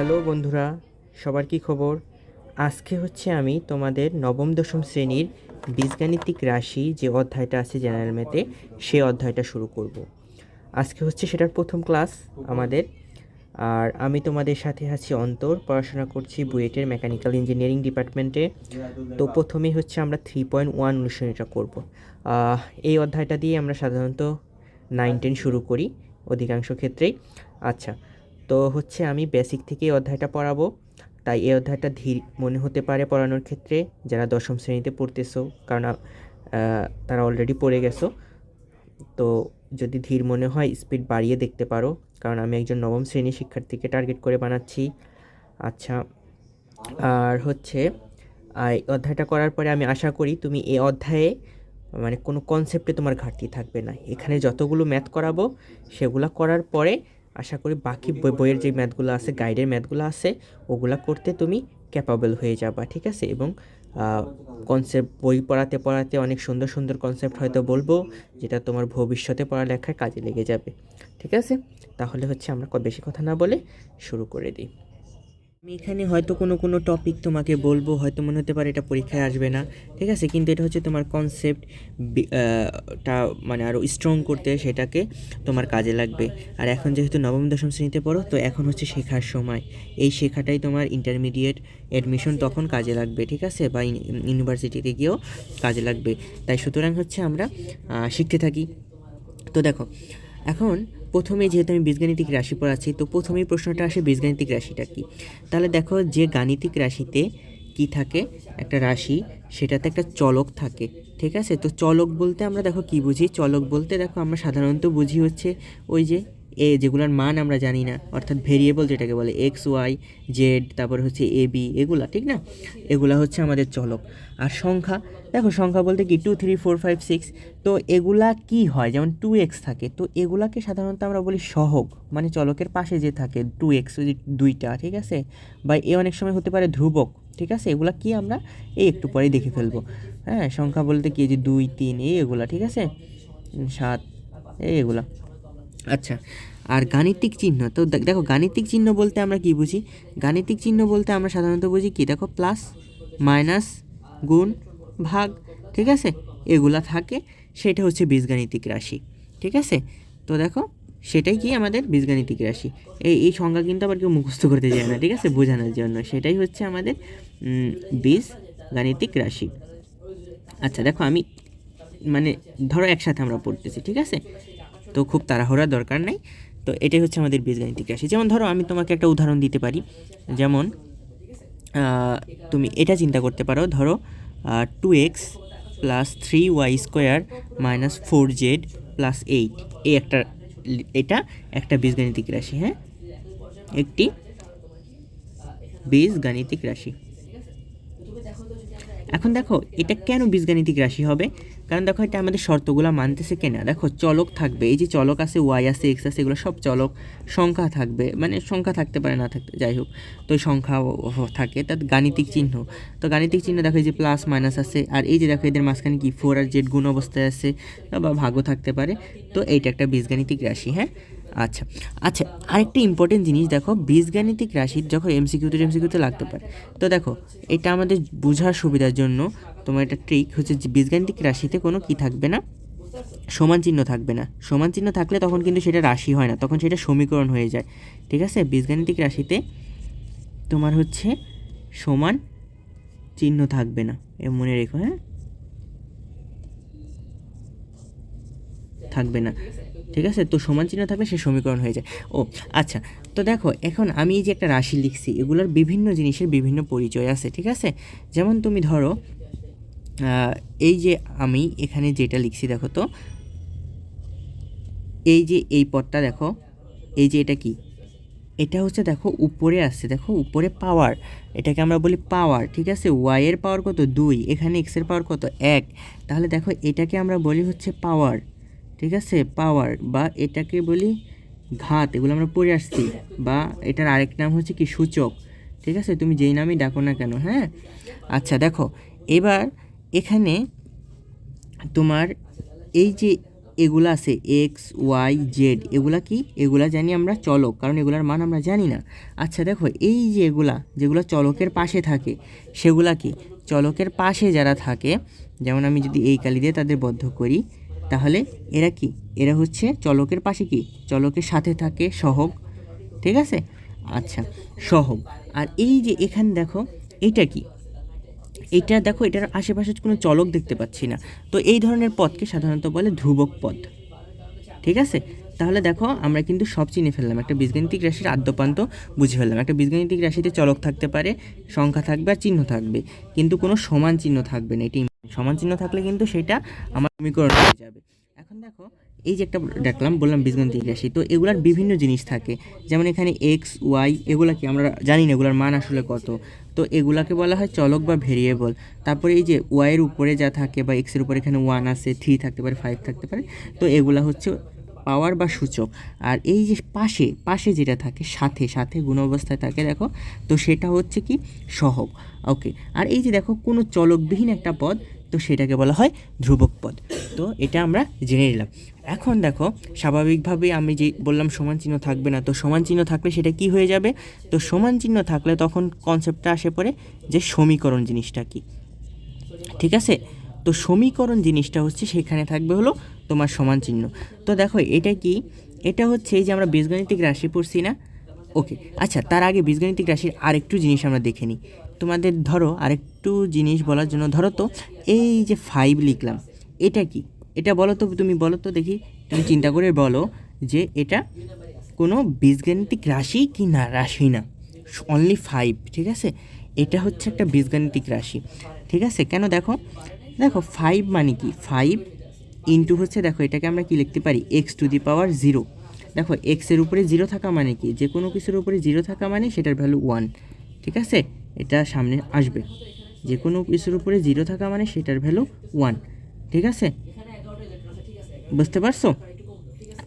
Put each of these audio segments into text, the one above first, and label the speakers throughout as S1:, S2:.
S1: Hello বন্ধুরা, সবার কি খবর? আজকে হচ্ছে আমি তোমাদের নবম দশম শ্রেণীর বীজগাণিতিক রাশি যে অধ্যায়টা আছে জেনারেল ম্যাথে, সেই অধ্যায়টা শুরু করব। আজকে হচ্ছে সেটার প্রথম ক্লাস আমাদের। আর আমি তোমাদের সাথে আছি অন্তর, পড়াশোনা করছি বুয়েটের মেকানিক্যাল ইঞ্জিনিয়ারিং ডিপার্টমেন্টে। তো প্রথমেই হচ্ছে আমরা 3.1 অনুশীলনীটা করব। এই অধ্যায়টা দিয়ে আমরা সাধারণত 9-10 শুরু করি অধিকাংশ ক্ষেত্রেই। আচ্ছা, তো হচ্ছে আমি বেসিক থেকে এই অধ্যায়টা পড়াবো, তাই এই অধ্যায়টা ধীর মনে হতে পারে পড়ানোর ক্ষেত্রে যারা দশম শ্রেণীতে পড়তেছো, কারণ তারা অলরেডি পড়ে গেছো। তো যদি ধীর মনে হয় স্পিড বাড়িয়ে দেখতে পারো, কারণ আমি একজন নবম শ্রেণীর শিক্ষার্থীকে টার্গেট করে বানাচ্ছি। আচ্ছা, আর হচ্ছে এই অধ্যায়টা করার পরে আমি আশা করি তুমি এই অধ্যায়ে মানে কোনো কনসেপ্টে তোমার ঘাটতি থাকবে না। এখানে যতগুলো ম্যাথ করাবো সেগুলো করার পরে আশা করি বাকি বইয়ের যে ম্যাথগুলো আছে, গাইডের ম্যাথগুলো আছে, ওগুলা করতে তুমি ক্যাপাবল হয়ে যাবা, ঠিক আছে? এবং কনসেপ্ট বই পড়াতে পড়াতে অনেক সুন্দর সুন্দর কনসেপ্ট হয়তো বলবো, যেটা তোমার ভবিষ্যতে পড়ালেখায় কাজে লেগে যাবে, ঠিক আছে? তাহলে হচ্ছে আমরা বেশি কথা না বলে শুরু করে দিই। আমি এখানে হয়তো কোনো টপিক তোমাকে বলবো, হয়তো মনে হতে পারে এটা পরীক্ষায় আসবে না, ঠিক আছে? কিন্তু এটা হচ্ছে তোমার কনসেপ্ট টা মানে আরও স্ট্রং করতে, সেটাকে তোমার কাজে লাগবে। আর এখন যেহেতু নবম দশম শ্রেণীতে পড়ো, তো এখন হচ্ছে শেখার সময়। এই শেখাটাই তোমার ইন্টারমিডিয়েট অ্যাডমিশন তখন কাজে লাগবে, ঠিক আছে? বা ইউনিভার্সিটিতে গিয়েও কাজে লাগবে। তাই সুতরাং হচ্ছে আমরা শিখতে থাকি। তো দেখো, এখন প্রথমে যেহেতু আমি বীজগাণিতিক রাশি পড়াচ্ছি, তো প্রথমেই প্রশ্নটা আসে বীজগাণিতিক রাশিটা কী। তাহলে দেখো, যে গাণিতিক রাশিতে কি থাকে, একটা রাশি, সেটাতে একটা চলক থাকে, ঠিক আছে? তো চলক বলতে আমরা দেখো কি বুঝি। চলক বলতে দেখো আমরা সাধারণত বুঝি হচ্ছে ওই যে যেগুলোর মান আমরা জানি না, অর্থাৎ ভেরিয়েবল যেটাকে বলে এক্স ওয়াই জেড, তারপরে হচ্ছে এ বি, এগুলা, ঠিক না? এগুলা হচ্ছে আমাদের চলক। আর সংখ্যা, দেখো সংখ্যা বলতে কি 2 3 4 5 6। তো এগুলা কি হয়, যেমন 2x থাকে, তো এগুলাকে সাধারণত আমরা বলি সহগ, মানে চলকের পাশে যে থাকে 2x, দুইটা, ঠিক আছে? বা অনেক সময় হতে পারে ধ্রুবক, ঠিক আছে? এগুলা কি আমরা একটু পরেই দেখে ফেলবো। হ্যাঁ, সংখ্যা বলতে কি, যে 2 3 এগুলা, ঠিক আছে? 7 এগুলা। আচ্ছা, আর গাণিতিক চিহ্ন, তো দেখো গাণিতিক চিহ্ন বলতে আমরা কি বুঝি। গাণিতিক চিহ্ন বলতে আমরা সাধারণত বুঝি কি, দেখো প্লাস মাইনাস গুণ ভাগ, ঠিক আছে? এগুলা থাকে, সেটা হচ্ছে বীজগাণিতিক রাশি, ঠিক আছে? তো দেখো, সেটাই কি আমাদের বীজগাণিতিক রাশি। এই সংজ্ঞা কিন্তু আবার কেউ মুখস্থ করতে যায় না, ঠিক আছে? বোঝানোর জন্য, সেটাই হচ্ছে আমাদের বীজগাণিতিক রাশি। আচ্ছা দেখো, আমি মানে ধরো একসাথে আমরা পড়তেছি, ঠিক আছে? তো খুব তাড়াহুড়ার দরকার নাই। তো এটাই হচ্ছে আমাদের বীজগাণিতিক রাশি। যেমন ধরো, আমি তোমাকে একটা উদাহরণ দিতে পারি। যেমন তুমি এটা চিন্তা করতে পারো, ধরো 2x plus 3y² minus 4z plus 8, এটা একটা বীজগাণিতিক রাশি। হ্যাঁ, একটি বীজগাণিতিক রাশি। এখন দেখো, এটা কেন বীজগাণিতিক রাশি হবে? কারণ দেখো, এটা আমাদের শর্তগুলো মানতেছে কেনা। দেখো, চলক থাকবে, এই যে চলক আছে, ওয়াই আছে, এক্স আছে, এগুলো সব চলক। সংখ্যা থাকবে, মানে সংখ্যা থাকতে পারে, না থাকতে, যাই হোক, তো সংখ্যা থাকে, তার গাণিতিক চিহ্ন। তো গাণিতিক চিহ্ন দেখো, এই যে প্লাস মাইনাস আছে, আর এই যে দেখো এদের মাঝখানে কি 4 আর জেড গুণ অবস্থায় আছে, বা ভাগও থাকতে পারে। তো এইটা একটা বীজগাণিতিক রাশি। হ্যাঁ, আচ্ছা আচ্ছা, আরেকটা ইম্পর্টেন্ট জিনিস দেখো, বীজগাণিতিক রাশির যখন এমসিকিউতে লাগতে পারে। তো দেখো, এটা আমাদের বোঝার সুবিধার জন্য তোমার একটা ট্রিক হচ্ছে যে বীজগাণিতিক রাশিতে কোনো কি থাকবে না, সমান চিহ্ন থাকবে না। সমান চিহ্ন থাকলে তখন কিন্তু সেটা রাশি হয় না, তখন সেটা সমীকরণ হয়ে যায়, ঠিক আছে? বীজগাণিতিক রাশিতে তোমার হচ্ছে সমান চিহ্ন থাকবে না, মনে রেখো। হ্যাঁ, থাকবে না, ঠিক আছে? তো সমান চিহ্ন থাকলে সে সমীকরণ হয়ে যায়। ও আচ্ছা, তো দেখো, এখন আমি এই যে একটা রাশি লিখছি, এগুলোর বিভিন্ন জিনিসের বিভিন্ন পরিচয় আছে, ঠিক আছে? যেমন তুমি ধরো, এই যে আমি এখানে যেটা লিখছি, দেখো তো, এই যে এই পদটা দেখো, এই যে এটা কি, এটা হচ্ছে দেখো উপরে আসছে, দেখো উপরে পাওয়ার, এটাকে আমরা বলি পাওয়ার, ঠিক আছে? ওয়াই এর পাওয়ার কত, 2, এখানে এক্স এর পাওয়ার কত, 1। তাহলে দেখো, এটাকে আমরা বলি হচ্ছে পাওয়ার, ঠিক আছে? পাওয়ার, বা এটাকে বলি ঘাত, এগুলো আমরা পড়ে আসছি। বা এটার আরেক নাম হচ্ছে কি, সূচক, ঠিক আছে? তুমি যেই নামই ডাকো না কেন। হ্যাঁ, আচ্ছা দেখো, এবার এখানে তোমার এই যে এগুলা আছে এক্স ওয়াই জেড, এগুলা কি? এগুলা জানি আমরা চলক, কারণ এগুলার মান আমরা জানি না। আচ্ছা দেখো, এই যে যেগুলো চলকের পাশে থাকে সেগুলা কি? চলকের পাশে যারা থাকে, যেমন আমি যদি এই কালি দিয়ে তাদের বদ্ধ করি, তাহলে এরা কি? এরা হচ্ছে চলকের পাশে কি? চলকের সাথে থাকে, সহগ। ঠিক আছে? আচ্ছা, সহগ। আর এই যে এখানে দেখো, এইটা কি? এটা দেখো, এটার আশেপাশে কোনো চলক দেখতে পাচ্ছি না। তো এই ধরনের পদকে সাধারণত বলে ধ্রুবক পদ। ঠিক আছে? তাহলে দেখো, আমরা কিন্তু সব চিনে ফেললাম, একটা বীজগাণিতিক রাশির আদ্যপান্ত বুঝে ফেললাম। একটা বীজগাণিতিক রাশিতে চলক থাকতে পারে, সংখ্যা থাকবে আর চিহ্ন থাকবে, কিন্তু কোনো সমান চিহ্ন থাকবে না। এটি সমান চিহ্ন থাকলে কিন্তু সেটা আমার সমীকরণ হয়ে যাবে। এখন দেখো, এই যে একটা দেখলাম, বললাম বীজগাণিতিক রাশি, তো এগুলার বিভিন্ন জিনিস থাকে। যেমন এখানে এক্স ওয়াই, এগুলা কি আমরা জানি না এগুলার মান আসলে কত, তো এগুলাকে বলা হয় চলক বা ভেরিয়েবল। তারপরে এই যে ওয়াইয়ের উপরে যা থাকে বা এক্সের উপরে, এখানে 1 আছে, 3 থাকতে পারে, 5 থাকতে পারে, তো এগুলা হচ্ছে পাওয়ার বা সূচক। আর এই যে পাশে যেটা থাকে, সাথে গুণ অবস্থায় থাকে, দেখো, তো সেটা হচ্ছে কি? সহগ। ওকে। আর এই যে দেখো, কোনো চলকবিহীন একটা পদ, তো সেটাকে বলা হয় ধ্রুবক পদ। তো এটা আমরা জেনে নিলাম। এখন দেখো, স্বাভাবিকভাবে আমি যে বললাম সমান চিহ্ন থাকবে না, তো সমান চিহ্ন থাকলে সেটা কি হয়ে যাবে? তো সমান চিহ্ন থাকলে তখন কনসেপ্টটা আসে পড়ে যে সমীকরণ জিনিসটা কি। ঠিক আছে? তো সমীকরণ জিনিসটা হচ্ছে, সেখানে থাকবে হলো তোমার সমান চিহ্ন। তো দেখো, এটা কি? এটা হচ্ছে এই যে আমরা বীজগাণিতিক রাশি পড়ছি না? ওকে। আচ্ছা, তার আগে বীজগাণিতিক রাশির আরেকটু জিনিস আমরা দেখে নিই। তোমাদের ধরো আরেকটু জিনিস বলার জন্য, ধরো তো এই যে 5 লিখলাম, এটা কি? এটা বলো তো, তুমি বলো তো দেখি, তুমি চিন্তা করে বলো যে এটা কোনো বীজগাণিতিক রাশি কি না? রাশি না, অনলি 5। ঠিক আছে? এটা হচ্ছে একটা বীজগাণিতিক রাশি। ঠিক আছে? কেন? দেখো, 5 মানে কি? 5 ইন্টু হচ্ছে, দেখো এটাকে আমরা কি লিখতে পারি? এক্স টু দি পাওয়ার 0। দেখো, এক্সের উপরে 0 থাকা মানে কি? যে কোনো কিছুর উপরে 0 থাকা মানে সেটার ভ্যালু 1। ঠিক আছে? এটা সামনে আসবে, যে কোনো কিছুর উপরে 0 থাকা মানে সেটার ভ্যালু 1। ঠিক আছে? বুঝতে পারছো?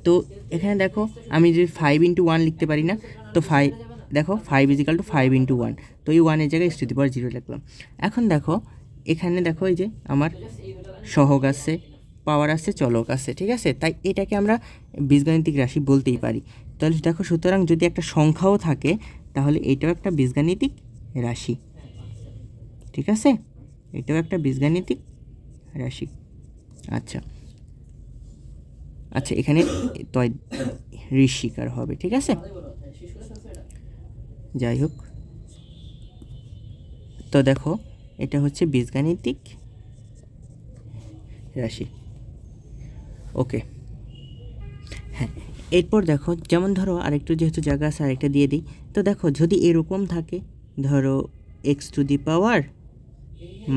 S1: তো এখানে দেখো, আমি যদি 5 ইন্টু 1 লিখতে পারি না? তো 5, দেখো 5 ইজিক্যাল টু 5 ইন্টু 1, তো এই 1-এর জায়গায় এক্স টু দি পাওয়ার 0 লিখলাম। এখন দেখো, এখানে দেখো এই যে আমার সহগ আছে, পাওয়ার আছে, চলক আছে। ঠিক আছে? তাই এটাকে আমরা বীজগাণিতিক রাশি বলতেই পারি। তাহলে দেখো, সুতরাং যদি একটা সংখ্যাও থাকে, তাহলে এটাও একটা বীজগাণিতিক রাশি। ঠিক আছে? এটাও একটা বীজগাণিতিক রাশি। আচ্ছা আচ্ছা, এখানে তয় ঋষিকার হবে। ঠিক আছে? যাই হোক, তো দেখো, এটা হচ্ছে বীজগাণিতিক রাশি। ওকে। হ্যাঁ, এরপর দেখো, যেমন ধরো আরেকটু যেহেতু জায়গা আছে, আরেকটা দিয়ে দিই। তো দেখো, যদি এরকম থাকে, ধরো এক্স টু দি পাওয়ার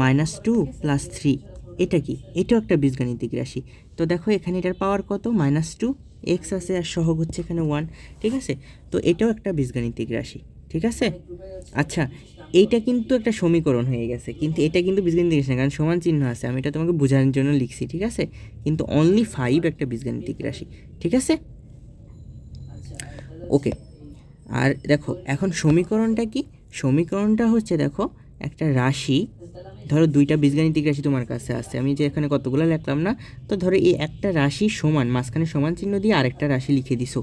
S1: -2 + 3, এটা কি? এটাও একটা বীজগাণিতিক রাশি। তো দেখো, এখানে এটার পাওয়ার কত? -2, এক্স আছে আর সহগ হচ্ছে এখানে 1। ঠিক আছে? তো এটাও একটা বীজগাণিতিক রাশি। ঠিক আছে? আচ্ছা, এইটা কিন্তু একটা সমীকরণ হয়ে গেছে, কিন্তু এটা কিন্তু বীজগাণিতিক রাশি না, কারণ সমান চিহ্ন আছে। আমি এটা তোমাকে বোঝানোর জন্য লিখছি। ঠিক আছে? কিন্তু অনলি 5 একটা বীজগাণিতিক রাশি। ঠিক আছে? ওকে। আর দেখো, এখন সমীকরণটা কি? সমীকরণটা হচ্ছে, দেখো, একটা রাশি, ধরো 2টা বীজগাণিতিক রাশি তোমার কাছে আছে, আমি যে এখানে কতগুলো লিখলাম না, তো ধরো এই একটা রাশি সমান, মাঝখানে সমান চিহ্ন দিয়ে আরেকটা রাশি লিখে দিছো।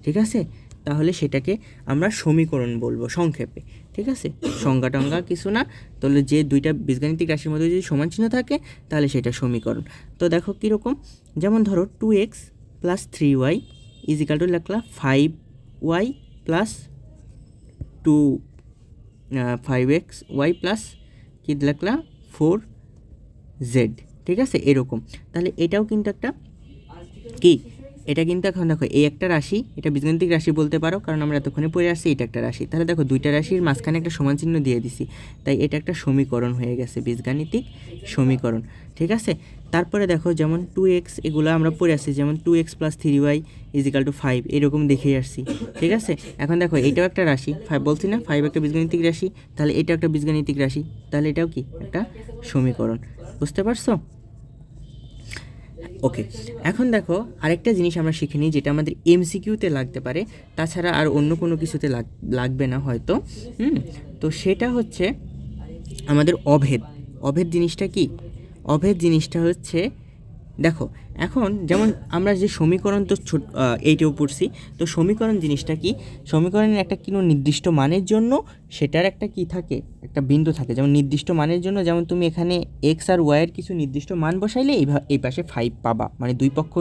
S1: ঠিক আছে? তাহলে সেটাকে আমরা সমীকরণ বলবো সংক্ষেপে। ঠিক আছে? সংজ্ঞা টঙ্গা কিছু না। তাহলে যে 2টা বীজগাণিতিক রাশির মধ্যে যদি সমান চিহ্ন থাকে, তাহলে সেটা সমীকরণ। তো দেখো কীরকম, যেমন ধরো 2x + 3y is equal two লিখলা 5y + 2 5xy plus কি লিখলা 4z। ঠিক আছে? এরকম। তাহলে এটাও কিন্তু একটা কি? এটা কিন্তু এখন দেখো, এই একটা রাশি, এটা বীজগাণিতিক রাশি বলতে পারো, কারণ আমরা এতক্ষণে পড়ে আসছি এটা একটা রাশি। তাহলে দেখো, 2টা রাশির মাঝখানে একটা সমান চিহ্ন দিয়ে দিছি, তাই এটা একটা সমীকরণ হয়ে গেছে, বীজগাণিতিক সমীকরণ। ঠিক আছে? তারপরে দেখো, যেমন 2x, এগুলো আমরা পড়ে আসছি, যেমন 2x + 3y = 5, এরকম দেখেই আসছি। ঠিক আছে? এখন দেখো, এটাও একটা রাশি, 5 বলছি না? 5 একটা বীজগাণিতিক রাশি, তাহলে এটাও একটা বীজগাণিতিক রাশি, তাহলে এটাও কি? একটা সমীকরণ। বুঝতে পারছো? ওকে। এখন দেখো, আরেকটা জিনিস আমরা শিখে নিই, যেটা আমাদের এমসিকিউতে লাগতে পারে, তাছাড়া আর অন্য কোনো কিছুতে লাগবে না হয়তো। তো সেটা হচ্ছে আমাদের অভেদ। অভেদ জিনিসটা কি? অভেদ জিনিসটা হচ্ছে, দেখো, এখন যেমন আমরা যে সমীকরণ তো এইটাও পড়ছি, তো সমীকরণ জিনিসটা কি, সমীকরণের একটা কোনো নির্দিষ্ট মানের জন্য সেটার একটা কি থাকে, একটা বিন্দু থাকে। যেমন নির্দিষ্ট মানের জন্য, যেমন তুমি এখানে এক্স আর ওয়াইয়ের কিছু নির্দিষ্ট মান বসাইলে এই পাশে 5 পাবা, মানে দুই পক্ষ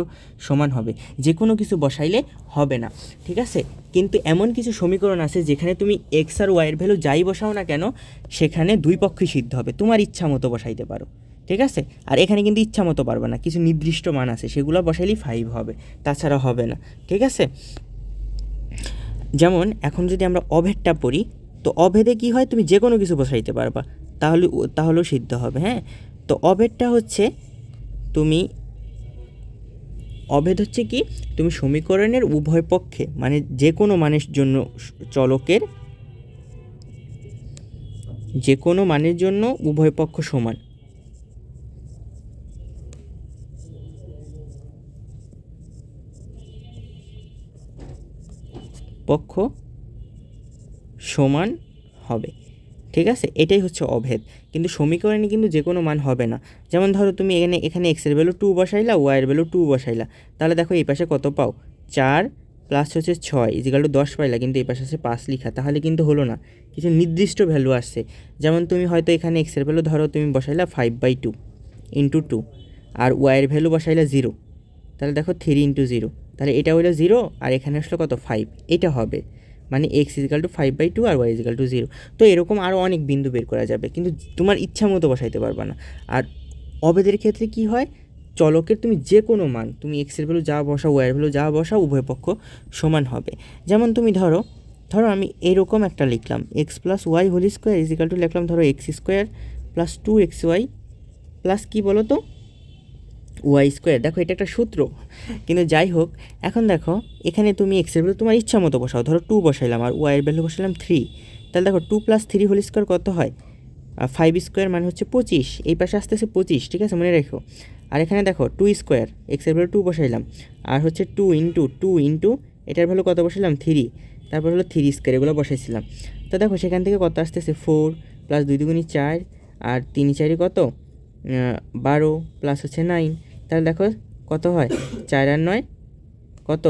S1: সমান হবে। যে কোনো কিছু বসাইলে হবে না, ঠিক আছে। কিন্তু এমন কিছু সমীকরণ আছে যেখানে তুমি এক্স আর ওয়াইয়ের ভ্যালু যাই বসাও না কেন, সেখানে দুই পক্ষই সিদ্ধ হবে, তোমার ইচ্ছা মতো বসাইতে পারো, ঠিক আছে। আর এখানে কিন্তু ইচ্ছা মতো পারবে না, কিছু নির্দিষ্ট মান আছে, সেগুলো বসাইলেই 5 হবে, তাছাড়া হবে না, ঠিক আছে। যেমন এখন যদি আমরা অভেদটা পড়ি, তো অভেদে কি হয়, তুমি যে কোনো কিছু বসাইতে পারবা, তাহলেও সিদ্ধ হবে। হ্যাঁ, তো অভেদটা হচ্ছে তুমি, অভেদ হচ্ছে কি, তুমি সমীকরণের উভয় পক্ষে, মানে যে কোনো মানের জন্য চলকের যে কোনো মানের জন্য উভয় পক্ষ সমান, পক্ষ সমান হবে, ঠিক আছে। এটাই হচ্ছে অভেদ। কিন্তু সমীকরণে কিন্তু যে কোনো মান হবে না। যেমন ধরো তুমি এখানে এক্সের ভ্যালু 2 বসাইলা, ওয়াইয়ের ভ্যালু 2 বসাইলা, তাহলে দেখো এই পাশে কত পাও, 4 প্লাস হচ্ছে 6 ইজিক্যাল টু 10 পাইলা, কিন্তু এই পাশে আছে 5 লিখা, তাহলে কিন্তু হলো না, কিছু নির্দিষ্ট ভ্যালু আসছে। যেমন তুমি হয়তো এখানে এক্সের ভ্যালু ধরো তুমি বসাইলা 5/2 ইন্টু 2, আর ওয়াইয়ের ভ্যালু বসাইলা 0, তাহলে দেখো 3 ইন্টু 0, তাহলে এটা হলো 0, আর এখানে আসলো কত 5, এটা হবে, মানে এক্স ইজিক্যাল টু 5/2 আর ওয়াই ইজিক্যাল টু 0। তো এরকম আরও অনেক বিন্দু বের করা যাবে, কিন্তু তোমার ইচ্ছা মতো বসাইতে পারবা না। আর অভেদের ক্ষেত্রে কি হয়, চলকের তুমি যে কোনো মান, তুমি এক্সের ভ্যালু যা বসাও, ওয়াইয়ের ভ্যালু যা বসাও, উভয় পক্ষ সমান হবে। যেমন তুমি ধরো আমি এরকম একটা লিখলাম, x plus Y whole square is equal to লিখলাম ধরো x square plus 2xy plus কী বলো তো, ওয়াই স্কোয়ার। দেখো এটা একটা সূত্র, কিন্তু যাই হোক, এখন দেখো এখানে তুমি এক্সের ভ্যালু তোমার ইচ্ছা মতো বসাও, ধরো 2 বসাইলাম আর ওয়াইয়ের ভ্যালু বসাইলাম 3, তাহলে দেখো 2 + 3 হোল স্কোয়ার কত হয়, 5 স্কোয়ার মানে হচ্ছে 25, এই পাশে আসতেছে 25, ঠিক আছে, মনে রেখো। আর এখানে দেখো 2 স্কোয়ার, এক্সের ভ্যালু 2 বসাইলাম, আর হচ্ছে 2 ইন্টু এটার ভ্যালু কত বসাইলাম 3, তারপর হলো 3 স্কোয়ার, এগুলো বসাইছিলাম। তো দেখো সেখান থেকে কত আসতেছে 4 প্লাস 2 দুগুণী 4 আর 3 4 কত 12 প্লাস হচ্ছে 9, তাহলে দেখো কত হয়, 4 আর 9 কত,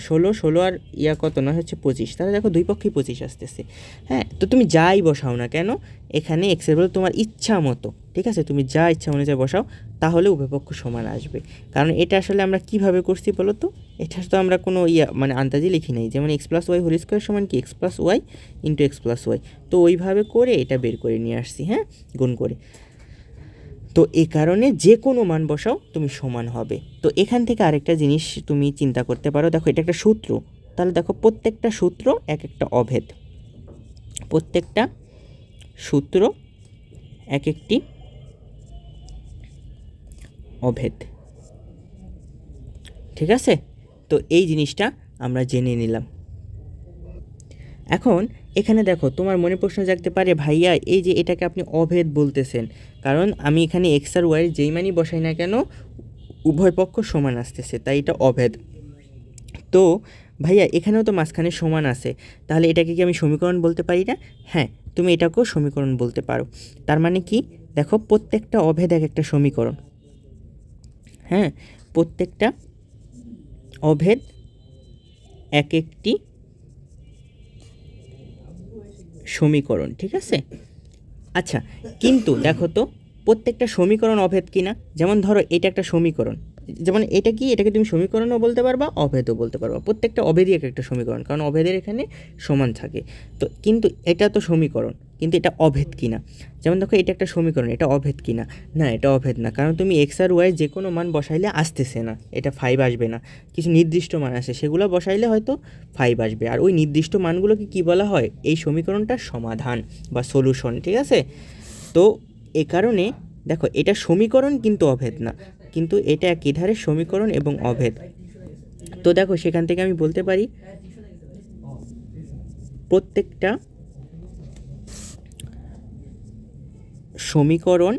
S1: 16 আর কত 9 হচ্ছে 25, তাহলে দেখো দুই পক্ষেই 25 আসতেছে। হ্যাঁ, তো তুমি যাই বসাও না কেন এখানে এক্সের ভ্যালু তোমার ইচ্ছা মতো, ঠিক আছে, তুমি যা ইচ্ছা অনুযায়ী বসাও, তাহলে উভয় পক্ষ সমান আসবে। কারণ এটা আসলে আমরা কিভাবে করছি বলো তো, এটা তো আমরা কোনো মানে আন্দাজে লিখি নাই, যেমন X plus Y whole square সমান কি X plus Y into X plus Y, তো ওইভাবে করে এটা বের করে নিয়ে আসছি, হ্যাঁ, গুণ করে। তো এই কারণে যে কোনো মান বসাও তুমি সমান হবে। তো এখান থেকে আরেকটা জিনিস তুমি চিন্তা করতে পারো, দেখো এটা একটা সূত্র, তাহলে দেখো প্রত্যেকটা সূত্র এক একটা অভেদ, প্রত্যেকটা সূত্র এক একটি অভেদ, ঠিক আছে। তো এই জিনিসটা আমরা জেনে নিলাম। এখন এখানে দেখো তোমার মনে প্রশ্ন জাগতে পারে, ভাইয়া এই যে এটাকে আপনি অভেদ বলতেছেন, কারণ আমি এখানে এক্স আর ওয়াই যেই মানই বসাই না কেন উভয় পক্ষ সমান আসতেছে, তাই এটা অভেদ। তো ভাইয়া এখানেও তো মাঝখানে সমান আছে, তাহলে এটাকে কি আমি সমীকরণ বলতে পারি না? হ্যাঁ, তুমি এটাকেও সমীকরণ বলতে পারো। তার মানে কি, দেখো প্রত্যেকটা অভেদ এক একটা সমীকরণ, হ্যাঁ, প্রত্যেকটা অভেদ এক একটি সমীকরণ, ঠিক আছে। আচ্ছা, কিন্তু দেখো তো প্রত্যেকটা সমীকরণ অভেদ কিনা, যেমন ধরো এটা একটা সমীকরণ, যেমন এটা কি, এটাকে তুমি সমীকরণও বলতে পারবা, অভেদও বলতে পারবা, প্রত্যেকটা অভেদই এক একটা সমীকরণ, কারণ অভেদের এখানে সমান থাকে। তো কিন্তু এটা তো সমীকরণ, কিন্তু এটা অভেদ কিনা, যেমন দেখো এটা একটা সমীকরণ, এটা অভেদ কিনা, না এটা অভেদ না, কারণ তুমি এক্স আর ওয়াই যে কোনো মান বসাইলে আসতেছে না, এটা 5 আসবে না, কিছু নির্দিষ্ট মান আছে সেগুলো বসাইলে হয়তো 5 আসবে, আর ওই নির্দিষ্ট মানগুলোকে কি বলা হয়, এই সমীকরণটার সমাধান বা সলিউশন, ঠিক আছে। তো এ কারণে দেখো এটা সমীকরণ কিন্তু অভেদ না, কিন্তু এটা একই ধারে সমীকরণ এবং অভেদ। তো দেখো সেখান থেকে আমি বলতে পারি প্রত্যেকটা সমীকরণ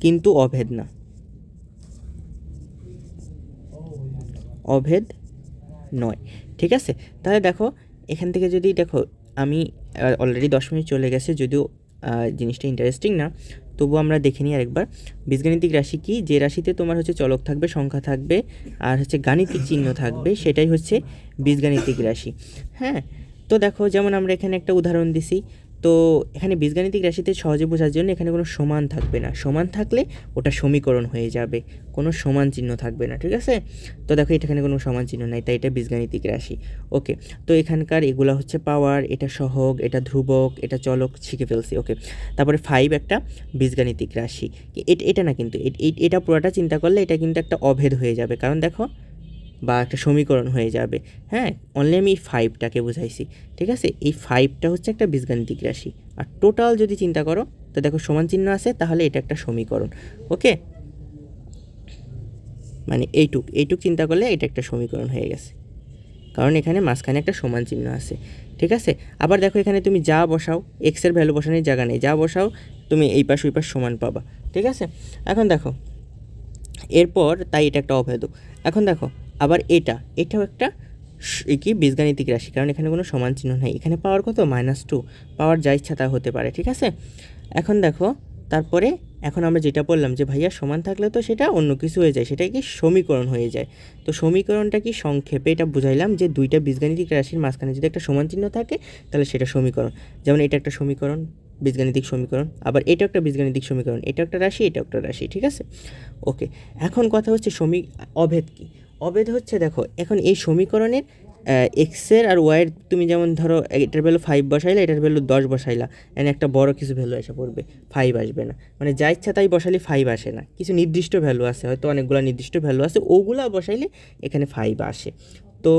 S1: কিন্তু অভেদ না, অভেদ নয়, ঠিক আছে। তাহলে দেখো এখান থেকে যদি দেখো আমি অলরেডি 10 মিনিট চলে গেছে, যদিও জিনিসটা ইন্টারেস্টিং না, তবু আমরা দেখে নিই আরেকবার। বীজগাণিতিক রাশি কি? যে রাশিতে তোমার হচ্ছে চলক থাকবে, সংখ্যা থাকবে আর হচ্ছে গাণিতিক চিহ্ন থাকবে, সেটাই হচ্ছে বীজগাণিতিক রাশি। হ্যাঁ, তো দেখো যেমন আমরা এখানে একটা উদাহরণ দিছি। তো এখানে বীজগাণিতিক রাশিতে সহজে বোঝার জন্য এখানে কোনো সমান থাকবে না, সমান থাকলে ওটা সমীকরণ হয়ে যাবে, কোনো সমান চিহ্ন থাকবে না, ঠিক আছে? তো দেখো এখানে কোনো সমান চিহ্ন নাই, তাই এটা বীজগাণিতিক রাশি। ওকে, তো এখানকার এগুলো হচ্ছে পাওয়ার, এটা সহগ, এটা ধ্রুবক, এটা চলক, শিখে ফেলছি। ওকে, তারপরে 5 একটা বীজগাণিতিক রাশি। এটা না, কিন্তু এটা পুরোটা চিন্তা করলে এটা কিন্তু একটা অভেদ হয়ে যাবে, কারণ দেখো, বা একটা সমীকরণ হয়ে যাবে। হ্যাঁ, অনলি আমি 5টাকে বুঝাইছি, ঠিক আছে? এই 5টা হচ্ছে একটা বীজগাণিতিক রাশি, আর টোটাল যদি চিন্তা করো তো দেখো সমান চিহ্ন আছে, তাহলে এটা একটা সমীকরণ। ওকে, মানে এইটুক চিন্তা করলে এটা একটা সমীকরণ হয়ে গেছে, কারণ এখানে মাঝখানে একটা সমান চিহ্ন আছে, ঠিক আছে? আবার দেখো এখানে তুমি যা বসাও, এক্সের ভ্যালু বসানোর জায়গা নেই, যা বসাও তুমি এই পাশ ওই পাশ সমান পাবা, ঠিক আছে? এখন দেখো এরপর, তাই এটা একটা অভেদ। এখন দেখো আবার এটাও একটা কি বীজগাণিতিক রাশি, কারণ এখানে কোনো সমান চিহ্ন নাই। এখানে পাওয়ার কত? -2, পাওয়ার যা ইচ্ছা তা হতে পারে, ঠিক আছে? এখন দেখো তারপরে, এখন আমরা যেটা বললাম যে ভাইয়া সমান থাকলে তো সেটা অন্য কিছু হয়ে যায়, সেটা কি সমীকরণ হয়ে যায়। তো সমীকরণটা কি? সংক্ষেপে এটা বুঝাইলাম যে দুইটা বীজগাণিতিক রাশির মাঝখানে যদি একটা সমান চিহ্ন থাকে তাহলে সেটা সমীকরণ। যেমন এটা একটা সমীকরণ, বীজগাণিতিক সমীকরণ, আবার এটা একটা বীজগাণিতিক সমীকরণ, এটা একটা রাশি, এটা একটা রাশি, ঠিক আছে? ওকে, এখন কথা হচ্ছে অভেদ কি? অভেদ হচ্ছে, দেখো এখন এই সমীকরণের এক্সের আর ওয়াইয়ের, তুমি যেমন ধরো এটার ভ্যালু 5 বসাইলা, এটার ভ্যালু 10 বসাইলা, এনে একটা বড় কিছু ভ্যালু এসে পড়বে, 5 আসবে না। মানে যা ইচ্ছা তাই বসালে 5 আসে না, কিছু নির্দিষ্ট ভ্যালু আছে, হয়তো অনেকগুলো নির্দিষ্ট ভ্যালু আছে, ওগুলা বসাইলে এখানে 5 আসে। তো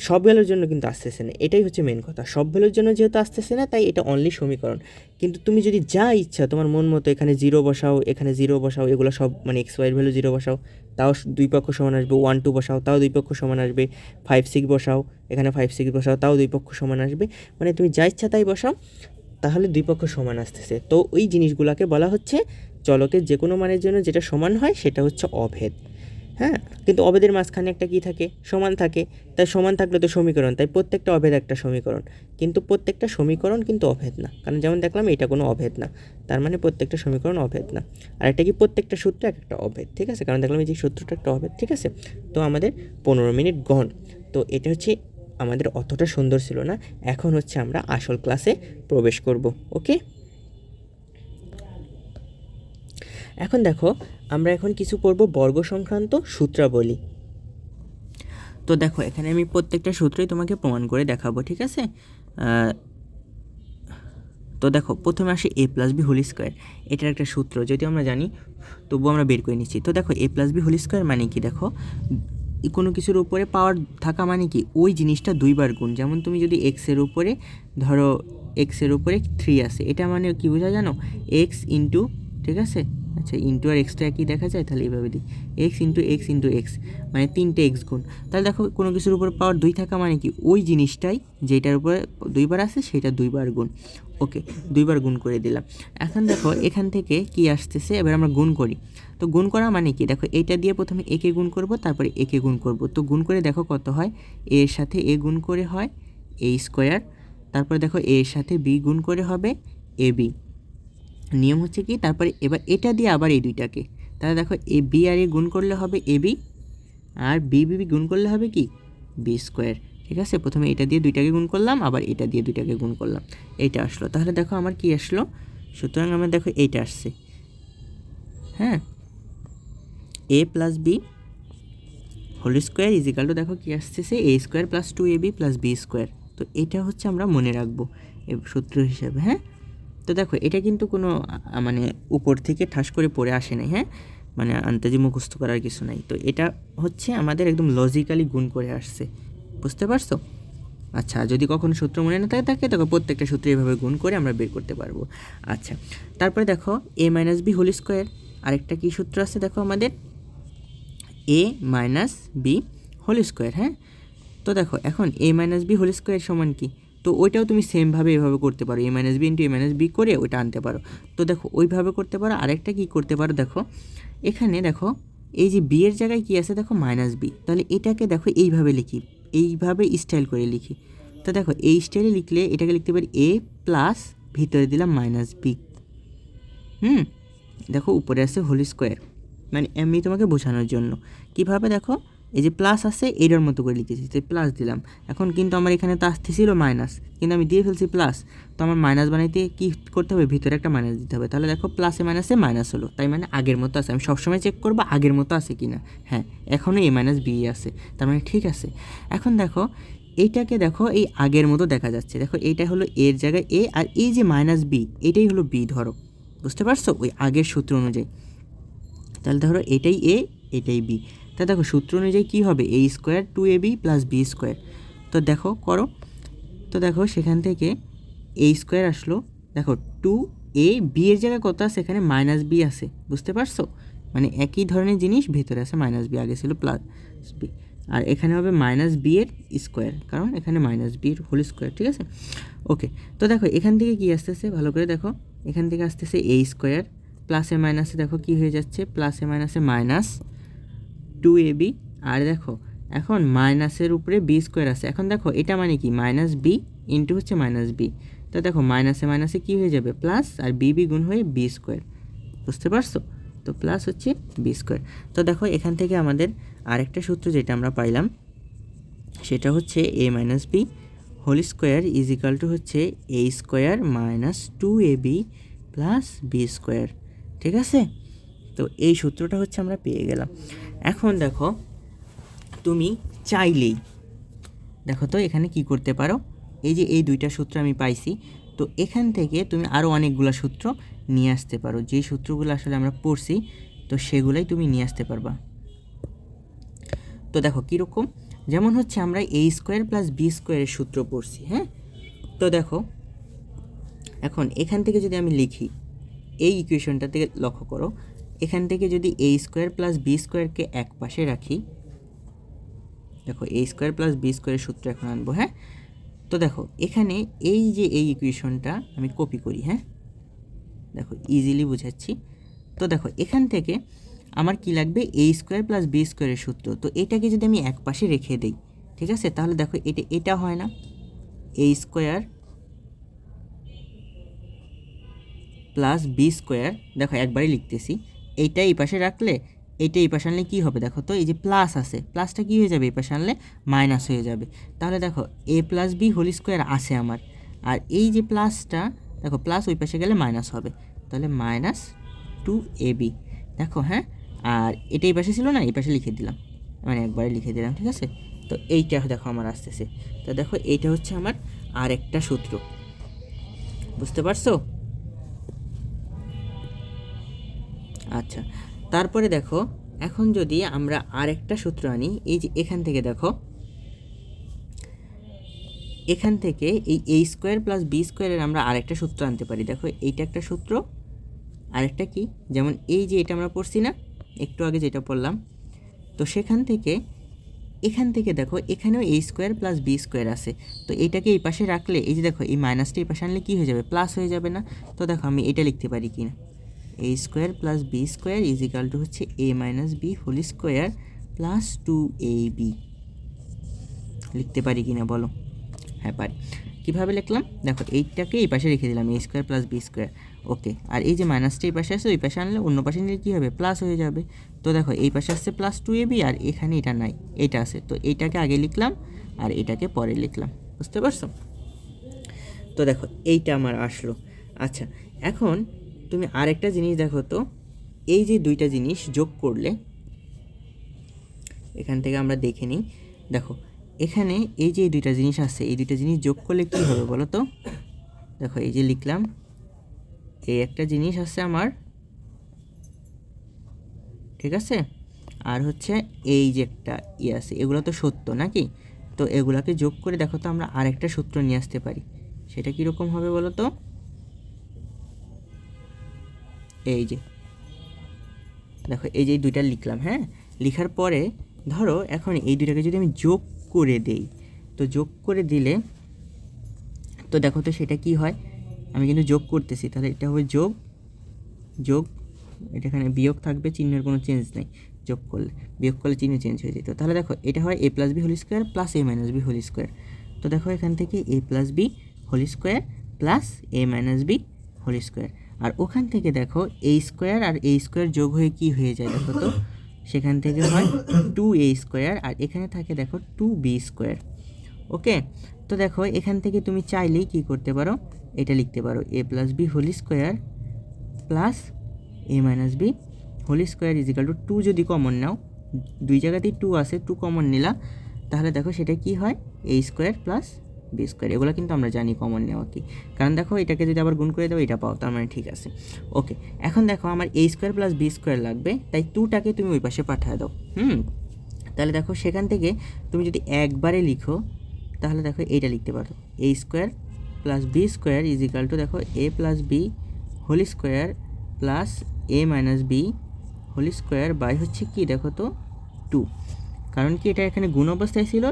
S1: সব ভ্যালুর জন্য কিন্তু আসতেছে না, এটাই হচ্ছে মেন কথা। সব ভ্যালুর জন্য যেহেতু আসতেছে না, তাই এটা অনলি সমীকরণ। কিন্তু তুমি যদি যা ইচ্ছা তোমার মন মতো এখানে 0 বসাও, এখানে 0 বসাও, এগুলো সব মানে এক্স ওয়াইয়ের ভ্যালু 0 বসাও, তাও দুই পক্ষ সমান আসবে। 1 2 বসাও, তাও দুই পক্ষ সমান আসবে। 5 6 বসাও, এখানে 5 6 বসাও, তাও দুই পক্ষ সমান আসবে। মানে তুমি যা ইচ্ছা তাই বসাও, তাহলে দুই পক্ষ সমান আসতেছে। তো ওই জিনিসগুলোকে বলা হচ্ছে চলকের যে কোনো মানের জন্য যেটা সমান হয় সেটা হচ্ছে অভেদ। হ্যাঁ, কিন্তু অভেদের মাঝখানে একটা কী থাকে? সমান থাকে। তাই সমান থাকলে তো সমীকরণ, তাই প্রত্যেকটা অভেদ একটা সমীকরণ। কিন্তু প্রত্যেকটা সমীকরণ কিন্তু অভেদ না, কারণ যেমন দেখলাম এটা কোনো অভেদ না, তার মানে প্রত্যেকটা সমীকরণ অভেদ না। আর এটা কি? প্রত্যেকটা সূত্র এক একটা অভেদ, ঠিক আছে? কারণ দেখলাম এই যে সূত্রটা একটা অভেদ, ঠিক আছে? তো আমাদের 15 মিনিট গণ। তো এটা হচ্ছে আমাদের অতটা সুন্দর ছিল না। এখন হচ্ছে আমরা আসল ক্লাসে প্রবেশ করব। ওকে, এখন দেখো আমরা এখন কিছু পড়ব বর্গ সংক্রান্ত সূত্রাবলী। তো দেখো এখানে আমি প্রত্যেকটা সূত্রই তোমাকে প্রমাণ করে দেখাবো, ঠিক আছে? তো দেখো প্রথমে আসে a+b² এটার একটা সূত্র, যদিও আমরা জানি তবুও আমরা বের করে নিচ্ছি। তো দেখো a+b² মানে কি? দেখো কোনো কিছুর উপরে পাওয়ার থাকা মানে কি? ওই জিনিসটা দুইবার গুণ। যেমন তুমি যদি এক্সের উপরে ধরো, এক্সের উপরে 3 আছে, এটা মানে কি বোঝা জানো? এক্স ইন্টু, ঠিক আছে? আচ্ছা, ইন্টু আর এক্সটা একই দেখা যায়, তাহলে এইভাবে দিই, x into x into x, মানে 3টে এক্স গুণ। তাহলে দেখো কোনো কিছুর উপর পাওয়ার 2 থাকা মানে কি? ওই জিনিসটাই যেটার উপরে দুইবার আছে সেটা দুইবার গুণ। ওকে, দুইবার গুণ করে দিলাম। এখন দেখো এখান থেকে কি আসতেছে, এবার আমরা গুণ করি। তো গুণ করা মানে কি? দেখো এইটা দিয়ে প্রথমে একে গুণ করব, তারপরে একে গুণ করব। তো গুণ করে দেখো কত হয়, এর সাথে এ গুণ করে হয় a², তারপরে দেখো এর সাথে বি গুণ করে হবে ab। নিয়ম হচ্ছে কি, তারপরে এবার এটা দিয়ে আবার এই দুইটাকে, তাহলে দেখো এ বি আর এ গুণ করলে হবে ab, আর বি গুণ করলে হবে কি? b², ঠিক আছে? প্রথমে এটা দিয়ে দুইটাকে গুণ করলাম, আবার এটা দিয়ে দুইটাকে গুণ করলাম, এইটা আসলো। তাহলে দেখো আমার কি আসলো? সুতরাং আমার দেখো এইটা আসছে। হ্যাঁ, a+b² দেখো কি আসতেছে, a² + 2ab + b²। তো এটা হচ্ছে আমরা মনে রাখবো সূত্র হিসাবে। হ্যাঁ, তো দেখো এটা কিন্তু কোনো মানে উপর থেকে ঠাস করে পড়ে আসে নাই। হ্যাঁ, মানে আন্তাজি মুখস্থ করার কিছু নাই। তো এটা হচ্ছে আমাদের একদম লজিক্যালি গুণ করে আসছে, বুঝতে পারছো? আচ্ছা, যদি কখনো সূত্র মনে না থাকে তখন প্রত্যেকটা সূত্র এইভাবে গুণ করে আমরা বের করতে পারবো। আচ্ছা, তারপরে দেখো a−b² আরেকটা কী সূত্র আছে দেখো আমাদের, a−b²। হ্যাঁ, তো দেখো এখন a−b² সমান কি? তো ওইটাও তুমি সেমভাবে এভাবে করতে পারো, a−b ইন্টু a−b করে ওইটা আনতে পারো। তো দেখো ওইভাবে করতে পারো। আরেকটা কি করতে পারো, দেখো এখানে দেখো এই যে বি এর জায়গায় কি আছে দেখো -b, তাহলে এটাকে দেখো এইভাবে লিখি, এইভাবে স্টাইল করে লিখি। তো দেখো এই স্টাইলে লিখলে এটাকে লিখতে পারি a+ ভিতরে দিলাম মাইনাস বি। দেখো উপরে আছে হোল স্কোয়ার, মানে এমনি তোমাকে বোঝানোর জন্য। কিভাবে দেখো, এই যে প্লাস আছে এটার মতো করে লিখেছি, তো প্লাস দিলাম। এখন কিন্তু আমার এখানে তো আসতেছিল মাইনাস, কিন্তু আমি দিয়ে ফেলছি প্লাস, তো আমার মাইনাস বানাইতে কী করতে হবে, ভিতরে একটা মাইনাস দিতে হবে। তাহলে দেখো প্লাসে মাইনাসে মাইনাস হলো, তাই মানে আগের মতো আছে। আমি সবসময় চেক করবো আগের মতো আছে কি না। হ্যাঁ, এখনও এ মাইনাস বি আছে, তার মানে ঠিক আছে। এখন দেখো এইটাকে দেখো এই আগের মতো দেখা যাচ্ছে। দেখো এইটা হলো এর জায়গায় এ, আর এই যে মাইনাস বি এটাই হলো বি, ধরো বুঝতে পারছো, ওই আগের সূত্র অনুযায়ী। তাহলে ধরো এটাই এ, এটাই বি। তা দেখো সূত্র অনুযায়ী কী হবে, a square 2ab plus B square. তো দেখো করো, তো দেখো সেখান থেকে এ স্কোয়ার আসলো। দেখো 2a, বি এর জায়গায় কত আছে, এখানে মাইনাস বি আছে, বুঝতে পারছো, মানে একই ধরনের জিনিস, ভেতরে আছে মাইনাস বি, আগে ছিল প্লাস বি। আর এখানে হবে মাইনাস বি এর স্কোয়ার, কারণ এখানে মাইনাস বি এর হোল স্কোয়ার, ঠিক আছে। ওকে, তো দেখো এখান থেকে কী আসতেছে, ভালো করে দেখো, এখান থেকে আসতেছে এ স্কোয়ার, প্লাসে মাইনাসে দেখো কী হয়ে যাচ্ছে, প্লাসে মাইনাসে মাইনাস 2ab। আর দেখো এখন মাইনাসের উপরে বি স্কোয়ার আছে। এখন দেখো এটা মানে কি, মাইনাস বি ইন্টু হচ্ছে মাইনাস বি। তো দেখো মাইনাসে মাইনাসে কী হয়ে যাবে, প্লাস, আর বি বি গুণ হয়ে বি স্কোয়ার, বুঝতে পারছো, তো প্লাস হচ্ছে বি স্কোয়ার। তো দেখো এখান থেকে আমাদের আরেকটা সূত্র যেটা আমরা পাইলাম, সেটা হচ্ছে a minus B whole square is equal to হচ্ছে a square minus 2ab plus B square, ঠিক আছে। তো এই সূত্রটা হচ্ছে আমরা পেয়ে গেলাম। এখন দেখো তুমি চাইলেই দেখো তো এখানে কি করতে পারো, এই যে এই দুইটা সূত্র আমি পাইছি, তো এখান থেকে তুমি আরও অনেকগুলো সূত্র নিয়ে আসতে পারো, যেই সূত্রগুলো আসলে আমরা পড়ছি, তো সেগুলাই তুমি নিয়ে আসতে পারবা। তো দেখো কীরকম, যেমন হচ্ছে আমরা এ স্কোয়ার প্লাস বি স্কোয়ারের সূত্র পড়ছি, হ্যাঁ। তো দেখো এখন এখান থেকে যদি আমি লিখি, এই ইকুয়েশনটা থেকে লক্ষ্য করো, এখান থেকে যদি এ স্কোয়ার প্লাস বি স্কোয়ারকে এক পাশে রাখি, দেখো এ স্কোয়ার প্লাস বি স্কোয়ারের সূত্র এখন আনবো, হ্যাঁ। তো দেখো এখানে এই যে এই ইকুয়েশনটা আমি কপি করি, হ্যাঁ, দেখো ইজিলি বুঝাচ্ছি। তো দেখো এখান থেকে আমার কি লাগবে, এ স্কোয়ার প্লাস বি স্কোয়ারের সূত্র, তো এটাকে যদি আমি এক পাশে রেখে দিই, ঠিক আছে, তাহলে দেখো এটা হয় না, a square plus B square, দেখো একবারই লিখতেছি, এইটা এই পাশে রাখলে এইটা এই পাশে আনলে কী হবে, দেখো তো এই যে প্লাস আছে, প্লাসটা কী হয়ে যাবে, এই পাশে আনলে মাইনাস হয়ে যাবে। তাহলে দেখো a plus B whole square আছে আমার, আর এই যে প্লাসটা, দেখো প্লাস ওই পাশে গেলে মাইনাস হবে, তাহলে মাইনাস 2ab, দেখো, হ্যাঁ। আর এটা এই পাশে ছিল না, এই পাশে লিখে দিলাম, মানে একবারে লিখে দিলাম, ঠিক আছে। তো এইটা দেখো আমার আসতেছে, তো দেখো এইটা হচ্ছে আমার আরেকটা সূত্র, বুঝতে পারছো। আচ্ছা, তারপরে দেখো এখন যদি আমরা আরেকটা সূত্র আনি, এই যে এখান থেকে দেখো, এখান থেকে এই এ স্কোয়ার প্লাস বি স্কোয়ারের আমরা আরেকটা সূত্র আনতে পারি। দেখো এইটা একটা সূত্র, আরেকটা কি, যেমন এই যে এটা আমরা পড়ছি না একটু আগে যেটা পড়লাম, তো সেখান থেকে এখান থেকে দেখো এখানেও এ স্কোয়ার প্লাস বি স্কোয়ার আছে, তো এইটাকে এই পাশে রাখলে এই যে দেখো এই মাইনাসটা এই পাশে আনলে কী হয়ে যাবে, প্লাস হয়ে যাবে না। তো দেখো আমি এটা লিখতে পারি কি না, a square plus B square is equal to হচ্ছে a minus B whole square plus 2ab, লিখতে পারি কি না বলো, হ্যাঁ পারি। কীভাবে লিখলাম, দেখো এইটাকে এই পাশে রেখে দিলাম, এ square plus B square, okay. আর এই যে মাইনাসটা এই পাশে আসছে, ওই পাশে আনলে অন্য পাশে নিলে কী হবে, প্লাস হয়ে যাবে। তো দেখো এই পাশে আসছে প্লাস 2ab, আর এখানে এটা নাই, এইটা আছে, তো এইটাকে আগে লিখলাম আর এটাকে পরে লিখলাম, বুঝতে পারছো। তো দেখো এইটা আমার আসলো। আচ্ছা, এখন তুমি আরেকটা জিনিস দেখো তো, এই যে দুইটা জিনিস যোগ করলে, এখান থেকে আমরা দেখে নিই, দেখো এখানে এই যে দুইটা জিনিস আছে, এই দুইটা জিনিস যোগ করলে কী হবে বলো তো। দেখো এই যে লিখলাম, এই একটা জিনিস আছে আমার, ঠিক আছে, আর হচ্ছে এই যে একটা আছে, এগুলো তো সত্য নাকি, তো এগুলাকে যোগ করে দেখো তো আমরা আরেকটা সূত্র নিয়ে আসতে পারি, সেটা কীরকম হবে বলো তো। এই যে দেখো এই যে দুইটা লিখলাম, হ্যাঁ, লিখার পরে ধরো এখন এই দুইটাকে যদি আমি যোগ করে দেই, তো যোগ করে দিলে তো দেখো তো সেটা কি হয়, আমি কিন্তু যোগ করতেছি, তাহলে এটা হবে যোগ যোগ, এটা এখানে বিয়োগ থাকবে, চিহ্নের কোনো চেঞ্জ নেই, যোগ করলে বিয়োগ করলে চিহ্ন চেঞ্জ হয়ে যেত। তাহলে দেখো এটা হয় a plus B whole square plus A minus B whole square, তো দেখো এখান থেকে a plus B whole square plus A minus B whole square. আর ওখান থেকে দেখো এই স্কোয়ার আর এই স্কোয়ার যোগ হয়ে কি হয়ে যায় দেখো তো, সেখান থেকে হয় 2a স্কোয়ার, আর এখানে থাকে দেখো 2b স্কোয়ার। ওকে, তো দেখো এখান থেকে তুমি চাইলেই কি করতে পারো, এটা লিখতে পারো a plus B whole square plus A minus B whole square is equal to 2 যদি কমন নাও, দুই জায়গাতেই 2 আছে, 2 কমন নিলা, তাহলে দেখো সেটা কি হয় এ স্কোয়ার প্লাস বি স্কোয়ার। এগুলো কিন্তু আমরা জানি কমন নেওয়া কি, কারণ দেখো এটাকে যদি আবার গুণ করে দেবো এটা পাও, তার মানে ঠিক আছে। ওকে, এখন দেখো আমার এ স্কোয়ার প্লাস বি স্কোয়ার লাগবে, তাই 2টাকে তুমি ওই পাশে পাঠিয়ে দাও। তাহলে দেখো সেখান থেকে তুমি যদি একবারে লিখো তাহলে দেখো এইটা লিখতে পারো a square plus B square is equal to দেখো a plus B whole square plus A minus B whole square by হচ্ছে কি দেখো তো 2, কারণ কি এটা এখানে গুণ অবস্থায় ছিল,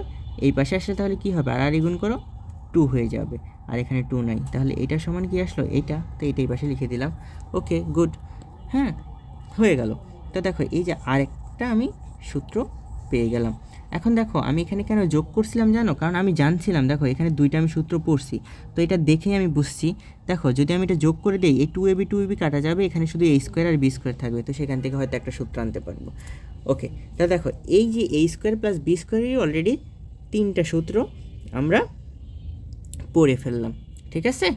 S1: এই পাশে আসলে তাহলে কি হবে আর গুণ করো 2 হয়ে যাবে, আর এখানে 2 নাই, তাহলে এটা সমান কি আসলো এইটা, তো এইটাই পাশে লিখে দিলাম। ওকে গুড, হ্যাঁ হয়ে গেল। তো দেখো এই যে আরেকটা আমি সূত্র পেয়ে গেলাম। এখন দেখো আমি এখানে কেন যোগ করছিলাম জানো, কারণ আমি জানছিলাম দেখো এখানে দুইটা আমি সূত্র পড়ছি, তো এটা দেখেই আমি বুঝছি দেখো যদি আমি এটা যোগ করে দিই এই 2ab কাটা যাবে, এখানে শুধু a স্কোয়ার আর b স্কোয়ার থাকবে, তো সেখান থেকে হয়তো একটা সূত্র আনতে পারবো। ওকে, তা দেখো এই যে a স্কোয়ার প্লাস b স্কোয়ারেরই অলরেডি 3টা সূত্র আমরা পড়ে ফেললাম, ঠিক আছে।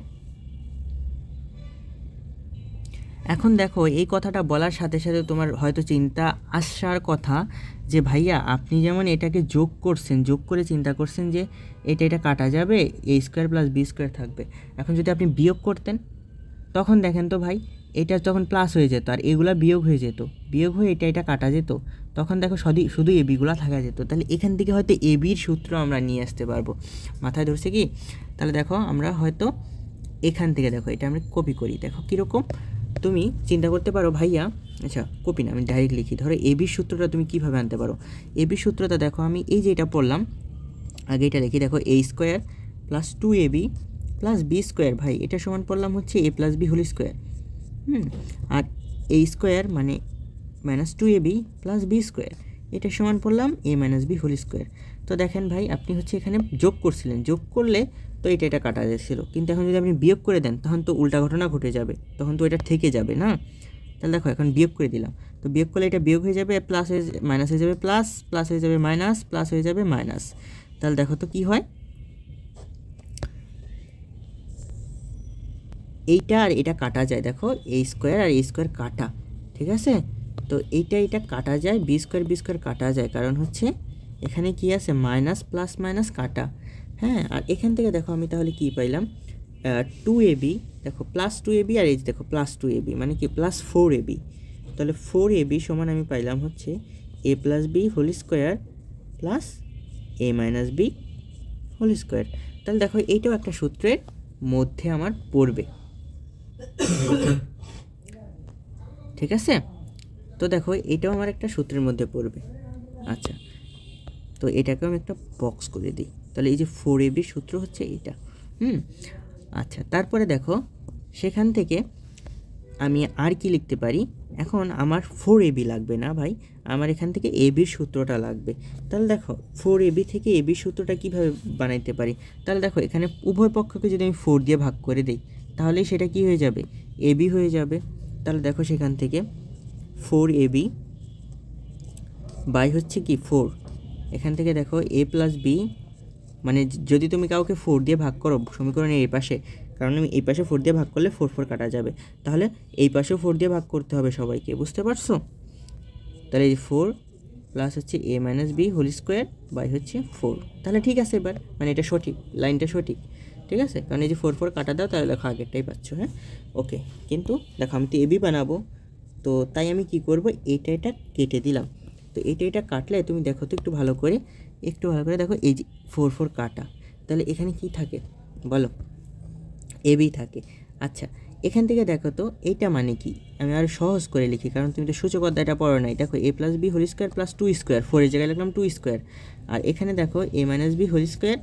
S1: এখন দেখো এই কথাটা বলার সাথে সাথে তোমার হয়তো চিন্তা আসার কথা যে ভাইয়া আপনি যেমন এটাকে যোগ করছেন, যোগ করে চিন্তা করছেন যে এটা কাটা যাবে, এ স্কোয়ার প্লাস বি স্কোয়ার থাকবে, এখন যদি আপনি বিয়োগ করতেন তখন দেখেন তো ভাই এটা তখন প্লাস হয়ে যেত আর এগুলা বিয়োগ হয়ে যেত, বিয়োগ হয়ে এটা কাটা যেত, তখন দেখো শুধু এবিগুলা থাকা যেত, তাহলে এখান থেকে হয়তো এবির সূত্র আমরা নিয়ে আসতে পারবো। মাথায় ধরছে কি? তাহলে দেখো আমরা হয়তো এখান থেকে দেখো এটা আমরা কপি করি, দেখো কীরকম তুমি চিন্তা করতে পারো ভাইয়া, আচ্ছা কপি না আমি ডাইরেক্ট লিখি, ধরো এবির সূত্রটা তুমি কীভাবে আনতে পারো, এবির সূত্রটা দেখো আমি এই যে এটা পড়লাম আগে এটা লিখি, দেখো a square plus 2ab plus B square, ভাই এটা সমান পড়লাম হচ্ছে a plus B whole square, আর এ স্কোয়ার মানে minus 2ab plus B square, এটা সমান পড়লাম a minus B whole square. তো দেখেন ভাই আপনি হচ্ছে এখানে যোগ করছিলেন, যোগ করলে তো এটা কাটা যাচ্ছিলো, কিন্তু এখন যদি আপনি বিয়োগ করে দেন তখন তো উল্টা ঘটনা ঘটে যাবে, তখন তো এটা থেকে যাবে না। তাহলে দেখো এখন বিয়োগ করে দিলাম, তো বিয়োগ করলে এটা বিয়োগ হয়ে যাবে, প্লাস হয়ে মাইনাস হয়ে যাবে প্লাস, প্লাস হয়ে যাবে মাইনাস, প্লাস হয়ে যাবে মাইনাস, তাহলে দেখো তো কী হয়, এইটা আর এটা কাটা যায়, দেখো এ স্কোয়ার আর এ স্কোয়ার কাটা, ঠিক আছে। তো এটা কাটা যায়, বি স্কোয়ার কাটা যায়, কারণ হচ্ছে এখানে কি আছে মাইনাস প্লাস মাইনাস কাটা, হ্যাঁ। আর এখান থেকে দেখো আমি তাহলে কি পাইলাম 2ab, দেখো প্লাস 2ab আর এই দেখো প্লাস 2ab মানে কি প্লাস 4ab, তাহলে 4ab সমান আমি পাইলাম হচ্ছে a plus B whole square plus A minus B whole square. তাহলে দেখো এইটাও একটা সূত্রের মধ্যে আমার পড়বে, ঠিক আছে। তো দেখো এটাও আমার একটা সূত্রের মধ্যে পড়বে। আচ্ছা, তো এটাকে আমি একটা বক্স করে দিই, তাহলে এই যে 4ab সূত্র হচ্ছে এইটা। আচ্ছা, তারপরে দেখো সেখান থেকে আমি আর কি লিখতে পারি, এখন আমার 4ab লাগবে না ভাই, আমার এখান থেকে এবির সূত্রটা লাগবে। তাহলে দেখো 4ab থেকে এবির সূত্রটা কীভাবে বানাইতে পারি, তাহলে দেখো এখানে উভয় পক্ষকে যদি আমি 4 দিয়ে ভাগ করে দিই তাহলে সেটা কি হয়ে যাবে এবি হয়ে যাবে। তাহলে দেখো সেখান থেকে 4ab বাই হচ্ছে কি 4, এখান থেকে দেখো এ প্লাস বি, মানে যদি তুমি কাউকে 4 দিয়ে ভাগ করো সমীকরণের এই পাশে, কারণ আমি এই পাশে 4 দিয়ে ভাগ করলে 4 কাটা যাবে, তাহলে এই পাশেও 4 দিয়ে ভাগ করতে হবে সবাইকে, বুঝতে পারছো। তাহলে এই 4 প্লাস হচ্ছে a minus B whole square by হচ্ছে 4, তাহলে ঠিক আছে এবার মানে এটা সঠিক, লাইনটা সঠিক, ঠিক আছে, কারণ এই যে 4 কাটা দাও তাহলে দেখো আগেরটাই পাচ্ছ, হ্যাঁ ওকে। কিন্তু দেখো আমি তো এবি বানাবো, তো তাই আমি কি করব এটা কেটে দিলাম, তো এটা কাটলে তুমি দেখো তো একটু ভালো করে দেখো এই যে 4 কাটা, তাহলে এখানে কি থাকে বলো এবি থাকে। আচ্ছা, এখান থেকে দেখো তো এইটা মানে কি, আমি আর সহজ করে লিখি কারণ তুমি তো সূচক অধ্যায়টা পড়ো নাই। দেখো a plus B whole square plus 2 square, 4 জায়গায় লিখলাম 2 স্কোয়ার, আর এখানে দেখো a minus B whole square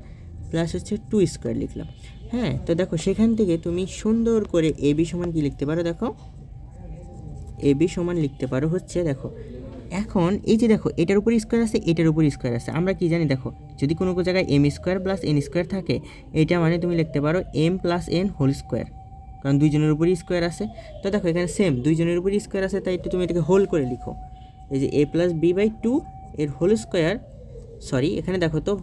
S1: plus হচ্ছে 2 স্কোয়ার লিখলাম, হ্যাঁ। তো দেখো সেখান থেকে তুমি সুন্দর করে এবি সমান কি লিখতে পারো, দেখো এবি সমান লিখতে পারো হচ্ছে দেখো এখন এই যে দেখো এটার উপর স্কোয়ার আছে, এটার উপর স্কোয়ার আছে, আমরা কি জানি দেখো যদি কোনো জায়গায় M square plus N square থাকে এটা মানে তুমি লিখতে পারো M plus N whole square, কারণ দুইজনের উপরই স্কোয়ার আছে। তো দেখো এখানে সেম দুইজনের উপরই স্কোয়ার আছে, তাই একটু তুমি এটাকে হোল করে লিখো, এই যে a plus b by two এর হোল স্কোয়ার। সরি এখানে দেখো তো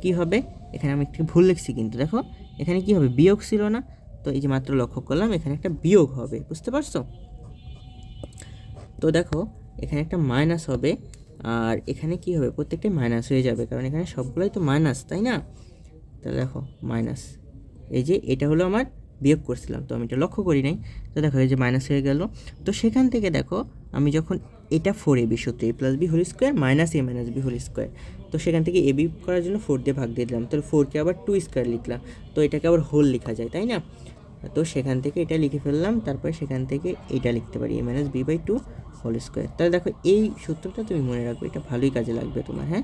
S1: কি হবে, এখানে আমি একটু ভুল লিখছি কিন্তু দেখো এখানে কি হবে বিয়োগ ছিল না, তো এই যে মাত্র লক্ষ্য করলাম এখানে একটা বিয়োগ হবে, বুঝতে পারছো? তো দেখো এখানে একটা মাইনাস হবে আর এখানে কি হবে প্রত্যেকটাই মাইনাস হয়ে যাবে, কারণ এখানে সবগুলোই তো মাইনাস, তাই না? তাহলে দেখো মাইনাস, এই যে এটা হলো আমার বিয়োগ করছিলাম তো আমি এটা লক্ষ্য করি নাই, তো দেখো এই যে মাইনাস হয়ে গেল। তো সেখান থেকে দেখো আমি যখন এটা 4ab সূত্র a plus B whole square minus a minus B whole square, তো সেখান থেকে এবি করার জন্য 4 দিয়ে ভাগ দিয়ে দিলাম, তো 4কে আবার 2 স্কোয়ার লিখলাম, তো এটাকে আবার হোল লেখা যায়, তাই না? তো সেখান থেকে এটা লিখে ফেললাম, তারপরে সেখান থেকে এটা লিখতে পারি a minus b by two whole square. তাহলে দেখো এই সূত্রটা তুমি মনে রাখবে, এটা ভালোই কাজে লাগবে তোমার, হ্যাঁ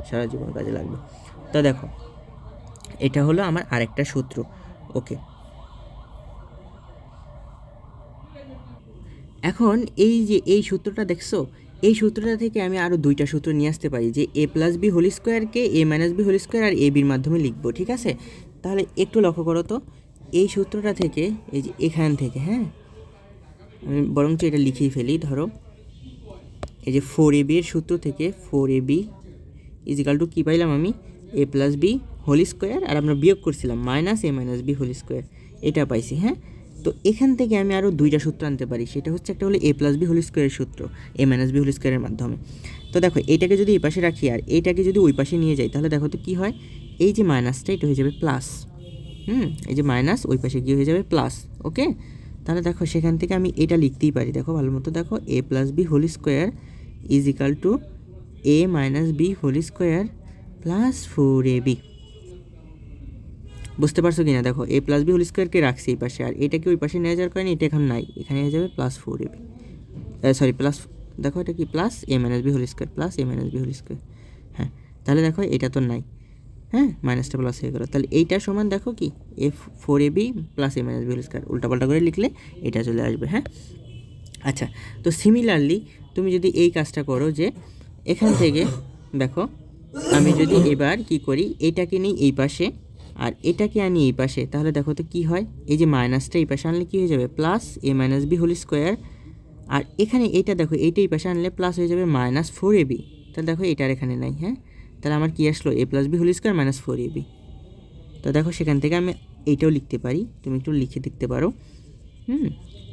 S1: সারা জীবন কাজে লাগবে। তো দেখো এটা হলো আমার আরেকটা সূত্র, ওকে। এখন এই যে এই সূত্রটা দেখছো, এই সূত্রটা থেকে আমি আরও দুইটা সূত্র নিয়ে আসতে পারি, যে এ প্লাস বি হোল স্কোয়ারকে এ মাইনাস বি হোল স্কোয়ার আর এ বির মাধ্যমে লিখবো, ঠিক আছে? তাহলে একটু লক্ষ্য করো তো এই সূত্রটা থেকে, এই যে এখান থেকে, হ্যাঁ আমি বরঞ্চ এটা লিখেই ফেলি, ধরো এই যে 4ab এর সূত্র থেকে 4ab ইজিক্যাল টু কী পাইলাম আমি এ প্লাস বি হোল স্কোয়ার, আর আমরা বিয়োগ করছিলাম minus a minus B whole square, এটা পাইছি, হ্যাঁ। তো এখান থেকে আমি আরও দুইটা সূত্র আনতে পারি, সেটা হচ্ছে একটা হলো এ প্লাস বি হোল স্কোয়ারের সূত্র এ মাইনাস বি হোল স্কোয়ারের মাধ্যমে। তো দেখো এইটাকে যদি এই পাশে রাখি আর এইটাকে যদি ওই পাশে নিয়ে যাই, তাহলে দেখো তো কী হয়, এই যে মাইনাসটা এটা হয়ে যাবে প্লাস, এই যে মাইনাস ওই পাশে গিয়ে হয়ে যাবে প্লাস, ওকে। তাহলে দেখো সেখান থেকে আমি এটা লিখতেই পারি, দেখো ভালো মতো দেখো a plus B whole square is equal to a minus B whole square plus 4ab। বুঝতে পারছো কি না? দেখো এ প্লাস বি হোল স্কোয়ারকে রাখছি এই পাশে, আর এটাকে ওই পাশে নিয়ে যাওয়ার কারণে এটা এখন নাই, এখানে হয়ে যাবে প্লাস 4ab, সরি প্লাস, দেখো এটা কি প্লাস এ minus B whole square plus এ মাইনাস বি হোল স্কোয়ার, হ্যাঁ। তাহলে দেখো এটা তো নাই, হ্যাঁ মাইনাসটা প্লাস হয়ে গেলো, তাহলে এইটা সমান দেখো কি এ 4ab প্লাস এ মাইনাস বি হোল স্কোয়ার, উল্টাপাল্টা করে লিখলে এটা চলে আসবে, হ্যাঁ। আচ্ছা, তো সিমিলারলি তুমি যদি এই কাজটা করো যে এখান থেকে দেখো আমি যদি এবার কি করি, এইটাকে নিই এই পাশে আর এটাকে আনি এই পাশে, তাহলে দেখো তো কী হয়, এই যে মাইনাসটা এই পাশে আনলে কী হয়ে যাবে প্লাস এ মাইনাস বি হোল স্কোয়ার, আর এখানে এইটা দেখো এইটা এই পাশে আনলে প্লাস হয়ে যাবে মাইনাস 4ab, তাহলে দেখো এটার এখানে নাই, হ্যাঁ। তাহলে আমার কী আসলো a plus B whole square minus 4ab। তো দেখো সেখান থেকে আমি এইটাও লিখতে পারি, তুমি একটু লিখে দেখতে পারো,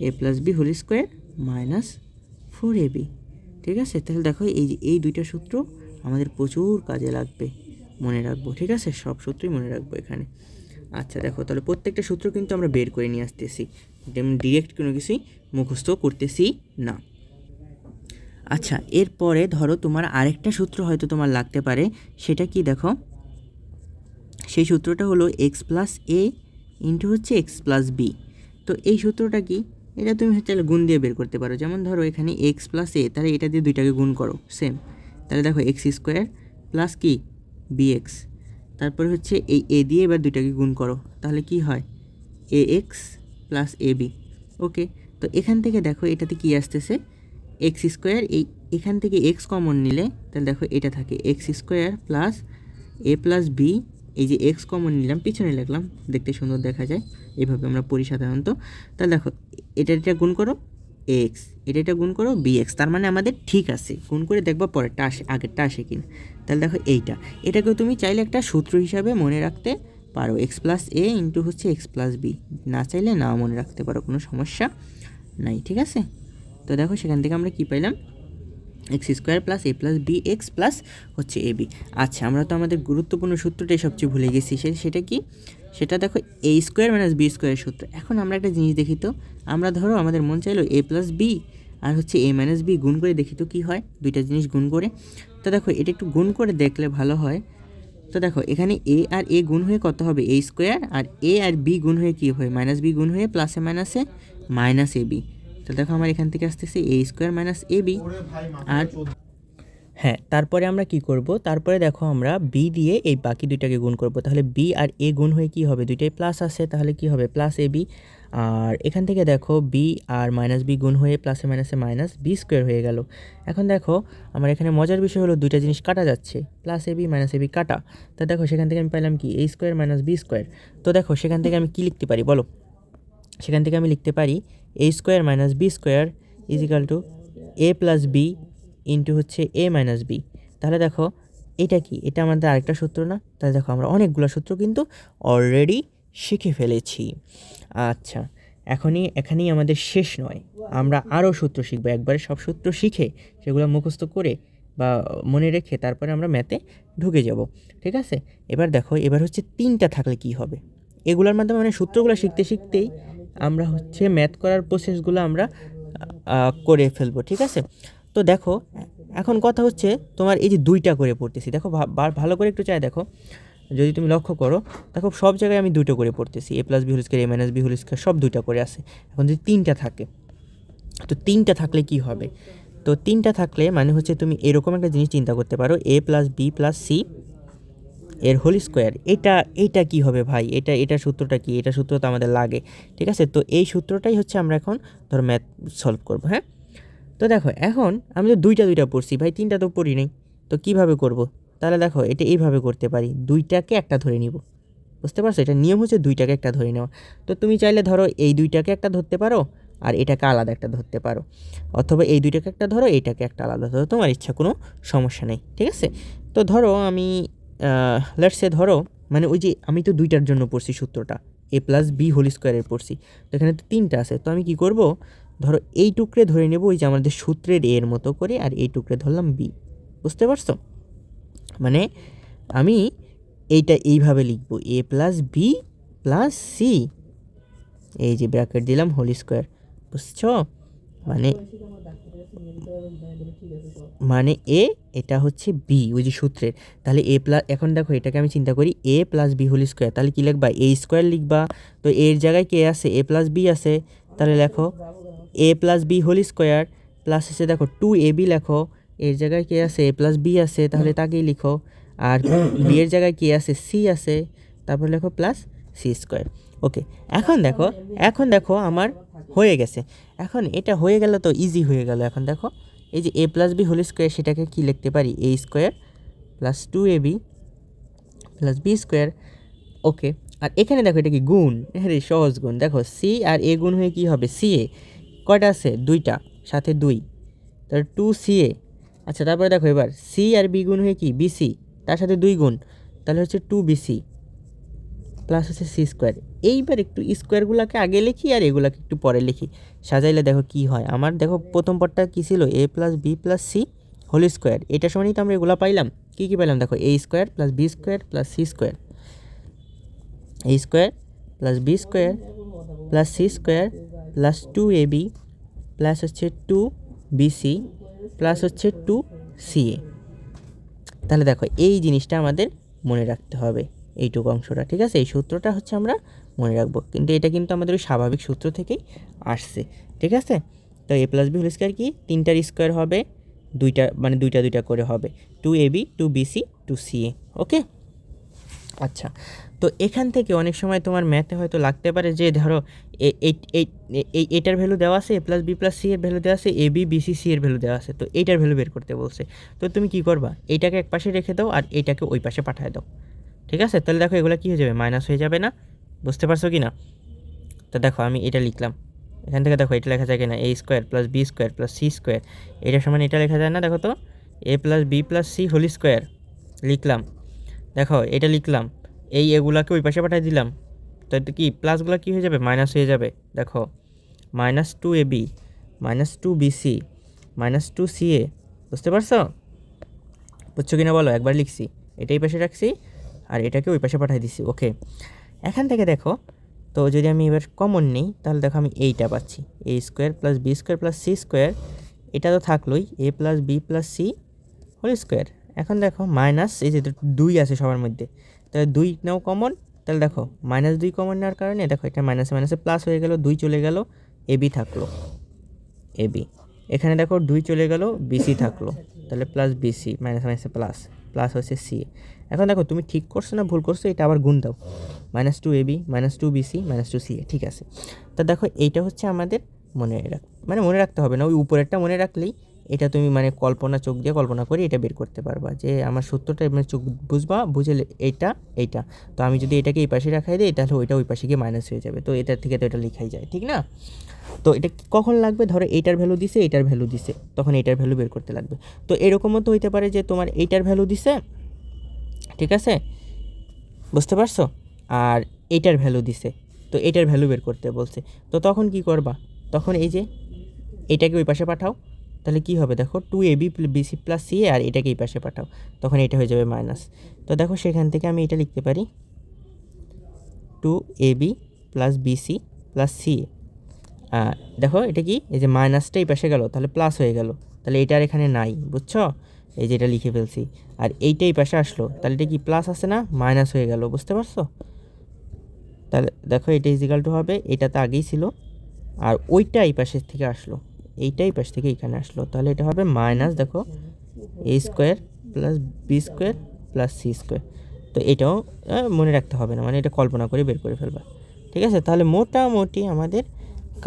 S1: a plus B whole square minus 4ab, ঠিক আছে? তাহলে দেখো এই যে এই দুইটা সূত্র আমাদের প্রচুর কাজে লাগবে, মনে রাখবো, ঠিক আছে? সব সূত্রই মনে রাখবো এখানে। আচ্ছা দেখো তাহলে প্রত্যেকটা সূত্র কিন্তু আমরা বের করে নিয়ে আসতেছি, ডিরেক্ট কোনো কিছুই মুখস্থ করতেছি না। আচ্ছা এরপরে ধরো তোমার আরেকটা সূত্র হয়তো তোমার লাগতে পারে, সেটা কি দেখো, সেই সূত্রটা হলো এক্স প্লাস এ ইন্টু হচ্ছে এক্স প্লাস বি। তো এই সূত্রটা কি, এটা তুমি হচ্ছে গুণ দিয়ে বের করতে পারো, যেমন ধরো এখানে এক্স প্লাস এ, তাহলে এটা দিয়ে দুইটাকে গুণ করো সেম, তাহলে দেখো এক্স স্কোয়ার প্লাস কি বি এক্স, তারপরে হচ্ছে এই এ দিয়ে এবার দুইটাকে গুণ করো, তাহলে কি হয় এ এক্স প্লাস এ বি, ওকে। তো এখান থেকে দেখো এটাতে কি আসতেছে এক্স স্কোয়ার, এই এখান থেকে এক্স কমন নিলে তাহলে দেখো এটা থাকে এক্স স্কোয়ার প্লাস এ প্লাস বি, এই যে এক্স কমন নিলাম পিছনে লিখলাম, দেখতে সুন্দর দেখা যায়, এইভাবে আমরা পড়ি সাধারণত। তাহলে দেখো এটা গুণ করো এক্স, এটা গুণ করো বি এক্স, তার মানে আমাদের ঠিক আছে, গুণ করে দেখবা পরেরটা আসে আগেরটা আসে কিনা। তাহলে দেখো এটাকেও তুমি চাইলে একটা সূত্র হিসাবে মনে রাখতে পারো, এক্স প্লাস এ ইন্টু হচ্ছে এক্স প্লাস বি, না চাইলে নাও মনে রাখতে পারো, কোনো সমস্যা নাই, ঠিক আছে? তো দেখো সেখান থেকে আমরা কী পাইলাম এক্স স্কোয়ার প্লাস এ প্লাস বি এক্স প্লাস হচ্ছে এ বি। আচ্ছা আমরা তো আমাদের গুরুত্বপূর্ণ সূত্রটাই সবচেয়ে ভুলে গেছি, সেটা কি, সেটা দেখো এ স্কোয়ার মাইনাস বি স্কোয়ারের সূত্র। এখন আমরা একটা জিনিস দেখি তো, আমরা ধরো আমাদের মন চাইলো এ প্লাস বি আর হচ্ছে এ মাইনাস বি গুণ করে দেখি তো কী হয়, দুইটা জিনিস গুণ করে। তো দেখো এটা একটু গুণ করে দেখলে ভালো হয়। তো দেখো এখানে এ আর এ গুণ হয়ে কত হবে এ স্কোয়ার, আর এ আর বি গুণ হয়ে কী হয় মাইনাস বি গুণ হয়ে প্লাসে মাইনাসে মাইনাস এ বি। তো দেখো আমার এখান থেকে আসতেছে এ স্কোয়ার মাইনাস এ বি, আর হ্যাঁ, তারপরে আমরা কি করব, তারপরে দেখো আমরা বি দিয়ে এই বাকি দুইটাকে গুণ করব। তাহলে বি আর এ গুণ হয়ে কি হবে, দুইটাই প্লাস আছে, তাহলে কি হবে প্লাস এ বি। আর এখান থেকে দেখো বি আর মাইনাস বি গুণ হয়ে প্লাসে মাইনাসে মাইনাস বি স্কোয়ার হয়ে গেল। এখন দেখো আমার এখানে মজার বিষয় হলো দুইটা জিনিস কাটা যাচ্ছে, plus A B minus A B কাটা। তা দেখো সেখান থেকে আমি পাইলাম কি এ স্কোয়ার মাইনাস বি স্কোয়ার। তো দেখো সেখান থেকে আমি কি লিখতে পারি বলো, সেখান থেকে আমি লিখতে পারি a square minus b square is equal to a plus b into হচ্ছে এ মাইনাস বি। তাহলে দেখো এটা কি, এটা আমাদের আরেকটা সূত্র না? তাহলে দেখো আমরা অনেকগুলো সূত্র কিন্তু অলরেডি শিখে ফেলেছি। আচ্ছা, এখানেই আমাদের শেষ নয়, আমরা আরও সূত্র শিখবো। একবারে সব সূত্র শিখে সেগুলো মুখস্থ করে বা মনে রেখে তারপরে আমরা ম্যাথে ঢুকে যাব, ঠিক আছে? এবার দেখো, এবার হচ্ছে 3টা থাকলে কি হবে, এগুলোর মাধ্যমে মানে সূত্রগুলো শিখতে শিখতেই আমরা হচ্ছে ম্যাথ করার প্রসেসগুলো আমরা করে ফেলবো, ঠিক আছে? তো দেখো এখন কথা হচ্ছে তোমার এই যে 2টা করে পড়তেছি, দেখো ভালো করে একটু চাই দেখো, যদি তুমি লক্ষ্য করো দেখো সব জায়গায় আমি 2টো করে পড়তেছি, এ প্লাস বি হোল স্কয়ার এ মাইনাস বি হোল স্কয়ার সব 2টা করে আছে। এখন যদি 3টা থাকে, তো 3টা থাকলে কি হবে? তো 3টা থাকলে মানে হচ্ছে তুমি এরকম একটা জিনিস চিন্তা করতে পারো, a plus b plus C এর হোল স্কোয়ার। এটা কি হবে ভাই, এটা সূত্রটা কি, এটা সূত্র তো আমাদের লাগে, ঠিক আছে? তো এই সূত্রটাই হচ্ছে আমরা এখন ধরো ম্যাথ সলভ করব। হ্যাঁ, তো দেখো এখন আমি তো দুইটা পড়ছি ভাই, 3টা তো পড়ি নাই। তো কিভাবে করব? তাহলে দেখো এটা এইভাবে করতে পারি, 2টাকে একটা ধরে নিব। বুঝতে পারছো, এটা নিয়ম হচ্ছে 2টাকে একটা ধরে নেওয়া। তো তুমি চাইলে ধরো এই 2টাকে একটা ধরতে পারো আর এটাকে আলাদা একটা ধরতে পারো, অথবা এই 2টাকে একটা ধরো এইটাকে একটা আলাদা ধরো, তোমার ইচ্ছা, কোনো সমস্যা নেই, ঠিক আছে? তো ধরো আমি লেটস সে ধরো মানে ওই যে আমি তো 2টার জন্য পড়ছি সূত্রটা, এ প্লাস বি হোল স্কোয়ারের পড়ছি, তো এখানে তো 3টা আছে। তো আমি কি করব, ধরো এই টুকরে ধরে নেব ওই যে আমাদের সূত্রের এর মতো করে, আর এই টুকরে ধরলাম বি। বুঝতে পারছো? মানে আমি এইটা এইভাবে লিখব, এ প্লাস বি প্লাস সি, এই যে ব্র্যাকেট দিলাম হোল স্কোয়ার। বুঝছো? মানে মানে এ, এটা হচ্ছে বি ওই যে সূত্রের। তাহলে এ প্লাস, এখন দেখো এটাকে আমি চিন্তা করি এ প্লাস বি হোল স্কোয়ার, তাহলে কি লিখবা, এ স্কোয়ার লিখবা। তো এর জায়গায় কে আছে, এ প্লাস বি আছে, তাহলে লেখো a plus B whole square plus এসে দেখো 2ab লেখো, এর জায়গায় কে আছে, এ প্লাস বি আছে, তাহলে তাকেই লিখো। আর বি এর জায়গায় কে আছে, সি আছে, তারপর লেখো প্লাস সি স্কোয়ার। ওকে, এখন দেখো আমার হয়ে গেছে। এখন এটা হয়ে গেল তো ইজি হয়ে গেল। এখন দেখো এই যে a plus B whole square, সেটাকে কি লিখতে পারি, a square plus 2ab plus B square. Okay, আর এখানে দেখো এটা কি গুণ, হ্যাঁ রে সহজ গুণ। দেখো সি আর এ গুণ হয়ে কি হবে, সি এ। কয়টা আছে, 2টা, সাথে 2, তাহলে 2CA। আচ্ছা, তারপরে দেখো এবার সি আর বি গুণ হয়ে কি বিসি, তার সাথে 2 গুণ, তাহলে হচ্ছে 2BC প্লাস হচ্ছে সি স্কোয়ার। এইবার একটু স্কোয়ারগুলোকে আগে লিখি আর এগুলোকে একটু পরে লিখি, সাজাইলে দেখো কি হয়। আমার দেখো প্রথম পার্টটা কী ছিল, a plus b plus c whole square, এটার সমানই তো আমরা এগুলো পাইলাম। কী পাইলাম দেখো, a square plus B square plus c square, a square plus B square plus c square plus 2ab plus হচ্ছে 2BC প্লাস হচ্ছে 2CA। তাহলে দেখো এই জিনিসটা আমাদের মনে রাখতে হবে, এইটুকু অংশটা, ঠিক আছে? এই সূত্রটা হচ্ছে আমরা মনে রাখবো, কিন্তু এটা কিন্তু আমাদের ওই স্বাভাবিক সূত্র থেকেই আসছে, ঠিক আছে? তো a plus B whole square কি, 3টার স্কোয়ার হবে 2টা, মানে 2টা করে হবে 2ab 2BC 2CA। ওকে, আচ্ছা। তো এখান থেকে অনেক সময় তোমার ম্যাথে হয়তো লাগতে পারে যে ধরো এটার ভ্যালু দেওয়া আছে, এ প্লাস বি প্লাস সি এর ভ্যালু দেওয়া আছে, এ বি বিসি সি এর ভ্যালু দেওয়া আছে, তো এইটার ভ্যালু বের করতে বলছে। তো তুমি কি করবা, এইটাকে এক পাশে রেখে দাও আর এইটাকে ওই পাশে পাঠিয়ে দাও, ঠিক আছে? তাহলে দেখো এগুলো কী হয়ে যাবে, মাইনাস হয়ে যাবে না? বুঝতে পারছো কি না? তো দেখো আমি এটা লিখলাম, এখান থেকে দেখো এটা লেখা যায় কিনা, a square plus B square plus c square, এটার সমান এটা লেখা যায় না? দেখো তো, a plus b plus c whole square লিখলাম, দেখো এটা লিখলাম, এগুলাকে ওই পাশে পাঠিয়ে দিলাম, তো এটা কি প্লাসগুলো কী হয়ে যাবে, মাইনাস হয়ে যাবে। দেখো minus 2ab minus 2BC minus 2CA। বুঝতে পারছো? বুঝছো কিনা বলো, একবার লিখছি, এটাই পাশে রাখছি আর এটাকে ওই পাশে পাঠিয়ে দিছি। ওকে, এখান থেকে দেখো, তো যদি আমি এবার কমন নিই তাহলে দেখো আমি এইটা পাচ্ছি, a square plus B square plus c square, এটা তো থাকলোই, a plus b plus c whole square. এখন দেখো মাইনাস, এই যে 2 আছে সবার মধ্যে, তাহলে 2 নাও কমন, তাহলে দেখো -2 কমন নেওয়ার কারণে দেখো এটা মাইনাসে মাইনাসে প্লাস হয়ে গেল, 2 চলে গেল, এবি থাকলো, এবি। এখানে দেখো 2 চলে গেল, বিসি থাকলো, তাহলে প্লাস বিসি মাইনাস মাইনাসে প্লাস, প্লাস হচ্ছে সি। এখন দেখো তুমি ঠিক করছো না ভুল করছো, এটা আবার গুণ দাও, -2ab -2bc -2ca, ঠিক আছে। তা দেখো এইটা হচ্ছে আমাদের মনে রাখতে হবে না, ওই উপরেরটা মনে রাখলেই এটা তুমি মানে চোখ দিয়ে কল্পনা করে এটা বের করতে পারবা যে আমার সূত্রটা, মানে চোখ বুঝবা, বুঝলে এইটা। তো আমি যদি এটাকে এই পাশে রাখাই দিই তাহলে ওইটা ওই পাশে গিয়ে মাইনাস হয়ে যাবে, তো এটার থেকে তো এটা লেখাই যায়, ঠিক না? তো এটা কখন লাগবে, ধরো এইটার ভ্যালু দিছে, এইটার ভ্যালু দিছে, তখন এইটার ভ্যালু বের করতে লাগবে। তো এরকমও তো হইতে পারে যে তোমার এইটার ভ্যালু দিছে, ঠিক আছে, বুঝতে পারছো, আর এইটার ভ্যালু দিছে, তো এইটার ভ্যালু বের করতে বলছে। তো তখন কি করবা, তখন এই যে এটাকে ওই পাশে পাঠাও, তাহলে কি হবে দেখো 2ab bc প্লাস সি, আর এটাকে এই পাশে পাঠাও, তখন এটা হয়ে যাবে মাইনাস। তো দেখো সেখান থেকে আমি এটা লিখতে পারি 2ab plus BC plus C. দেখো এটা কি, এই যে মাইনাসটা এই পাশে গেল, তাহলে প্লাস হয়ে গেল, তাহলে এটা আর এখানে নাই, বুঝছো, এই যে এটা লিখে ফেলছি। আর এইটাই পাশে আসলো, তাহলে এটা কি প্লাস আছে না, মাইনাস হয়ে গেল, বুঝতে পারছো? তাহলে দেখো এটা ইজিক্যাল টু হবে, এটা তো আগেই ছিল, আর ওইটা এই পাশের থেকে আসলো, এইটাই পাশ থেকে এখানে আসলো, তাহলে এটা হবে মাইনাস, দেখো a square plus B square plus c square. তো এটাও মনে রাখতে হবে না, মানে এটা কল্পনা করে বের করে ফেলবা, ঠিক আছে। তাহলে মোটামুটি আমাদের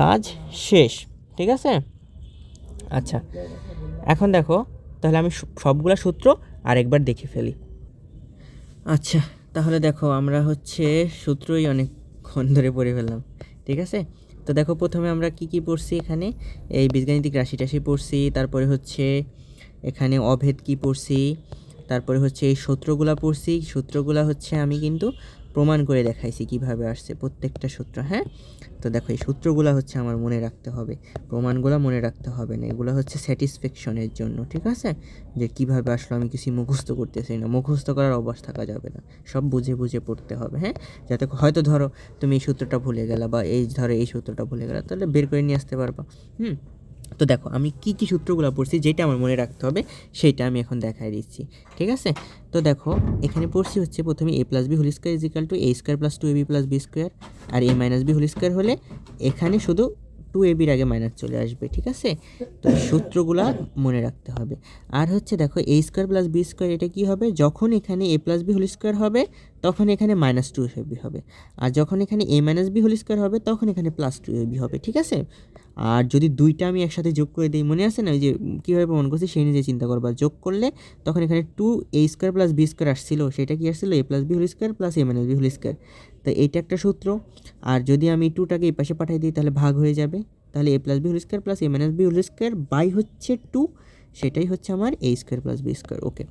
S1: কাজ শেষ, ঠিক আছে। আচ্ছা, এখন দেখো তাহলে আমি সবগুলা সূত্র আরেকবার দেখে ফেলি। আচ্ছা, তাহলে দেখো আমরা হচ্ছে সূত্রই অনেকক্ষণ ধরে পড়ে ফেললাম, ঠিক আছে। তো দেখো প্রথমে আমরা কি পড়ছি, এখানে এই বীজগাণিতিক রাশি টাশি পড়ছি, তারপরে হচ্ছে এখানে অভেদ কি পড়ছি, তারপরে হচ্ছে এই সূত্রগুলা পড়ছি। সূত্রগুলা হচ্ছে আমি কিন্তু প্রমাণ করে দেখাইছি কিভাবে আসছে প্রত্যেকটা সূত্র, হ্যাঁ। তো দেখো এই সূত্রগুলা হচ্ছে আমার মনে রাখতে হবে, প্রমাণগুলো মনে রাখতে হবে না, এগুলো হচ্ছে স্যাটিসফ্যাকশনের জন্য, ঠিক আছে, যে কিভাবে আসলো আমি কিছু মুখস্থ করতেছি না, মুখস্থ করার অভ্যাস থাকা যাবে না, সব বুঝে বুঝে পড়তে হবে, হ্যাঁ। যাতে হয়তো ধরো তুমি এই সূত্রটা ভুলে গেলা, বা ধরো এই সূত্রটা ভুলে গেলা, তাহলে বের করে নিয়ে আসতে পারবা। তো দেখো আমি কি সূত্রগুলো পড়ছি, যেটা আমার মনে রাখতে হবে সেইটা আমি এখন দেখাই দিচ্ছি, ঠিক আছে। তো দেখো এখানে পড়ছি হচ্ছে প্রথমে a plus B whole square is equal to a square plus 2ab plus B square, আর a minus B whole square হলে এখানে শুধু 2ab আগে মাইনাস চলে আসবে, ঠিক আছে। তো সূত্রগুলো মনে রাখতে হবে। আর হচ্ছে দেখো a square plus B square, এটা কি হবে, যখন এখানে a plus B whole square হবে তখন এখানে -2ab হবে, আর যখন এখানে a minus B whole square হবে তখন এখানে +2ab হবে, ঠিক আছে। আর যদি দুইটা আমি একসাথে যোগ করে দিই, মনে আছে না ওই যে কীভাবে প্রমাণ করছি সেই নিজে চিন্তা করবা, যোগ করলে তখন এখানে 2a square plus B square আসছিল, সেটা কি আসছিল a plus B whole square plus a minus B whole square. তো এইটা একটা সূত্র। আর যদি আমি 2টাকে এই পাশে পাঠিয়ে দিই তাহলে ভাগ হয়ে যাবে, তাহলে a plus B whole square plus a minus B whole square by হচ্ছে 2, সেটাই হচ্ছে আমার a square plus B square, okay.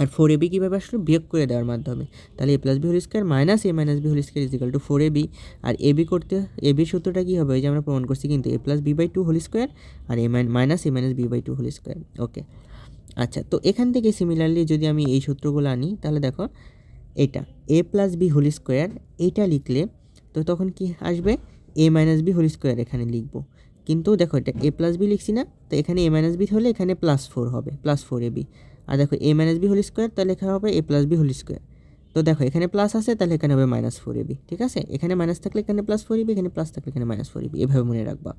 S1: আর 4ab কীভাবে আসলো, বিয়োগ করে দেওয়ার মাধ্যমে, তাহলে a plus B whole square minus a minus B whole square is equal to 4ab। আর এবির সূত্রটা কী হবে, ওই যে আমরা প্রমাণ করছি কিন্তু a plus b by 2 whole square আর minus a minus b by 2 whole square, okay. আচ্ছা, তো এখান থেকে সিমিলারলি যদি আমি এই সূত্রগুলো আনি, তাহলে দেখো এটা a plus B whole square, এইটা লিখলে তো তখন কি আসবে, a minus B whole square এখানে লিখবো, কিন্তু দেখো এটা a প্লাস বি লিখছি না, তো এখানে a মাইনাস বি হলে এখানে +4 হবে, +4ab। আর দেখো a minus B whole square, তাহলে লেখা হবে a plus B whole square. তো দেখো এখানে প্লাস আছে, তাহলে এখানে হবে -4ab, ঠিক আছে। এখানে মাইনাস থাকলে এখানে +4ab, এখানে প্লাস থাকলে এখানে -4ab, এভাবে মনে রাখবা।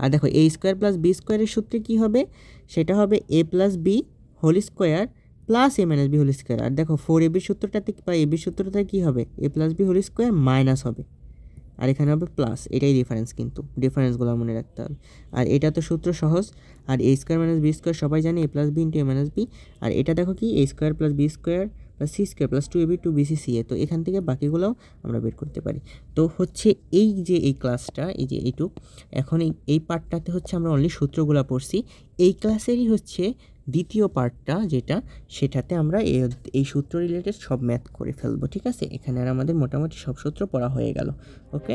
S1: আর দেখো a স্কোয়ার প্লাস বি স্কোয়ারের সূত্রে কী হবে, সেটা হবে a plus B whole square plus a minus B whole square. আর দেখো 4ab সূত্রটাতে বা ab সূত্রটাতে কী হবে, a plus B whole square minus হবে, আর এখানে হবে প্লাস, এটাই ডিফারেন্স, কিন্তু ডিফারেন্সগুলো মনে রাখতে হবে। আর এটা তো সূত্র সহজ, আর a স্কোয়ার মাইনাস বি স্কোয়ার সবাই জানে, a plus b into a minus b. আর এটা দেখো কি a square plus B square plus c square plus 2ab 2bc ca, তো এখান থেকে বাকিগুলোও আমরা বের করতে পারি। তো হচ্ছে এই যে এই ক্লাসটা, এই যে এইটুক, এখন এই পার্টটাতে হচ্ছে আমরা অনলি সূত্রগুলো পড়ছি। এই ক্লাসেরই হচ্ছে দ্বিতীয় পার্টটা যেটা, সেটাতে আমরা এই সূত্র রিলেটেড সব ম্যাথ করে ফেলবো, ঠিক আছে। এখানে আর আমাদের মোটামুটি সব সূত্র পড়া হয়ে গেল, ওকে।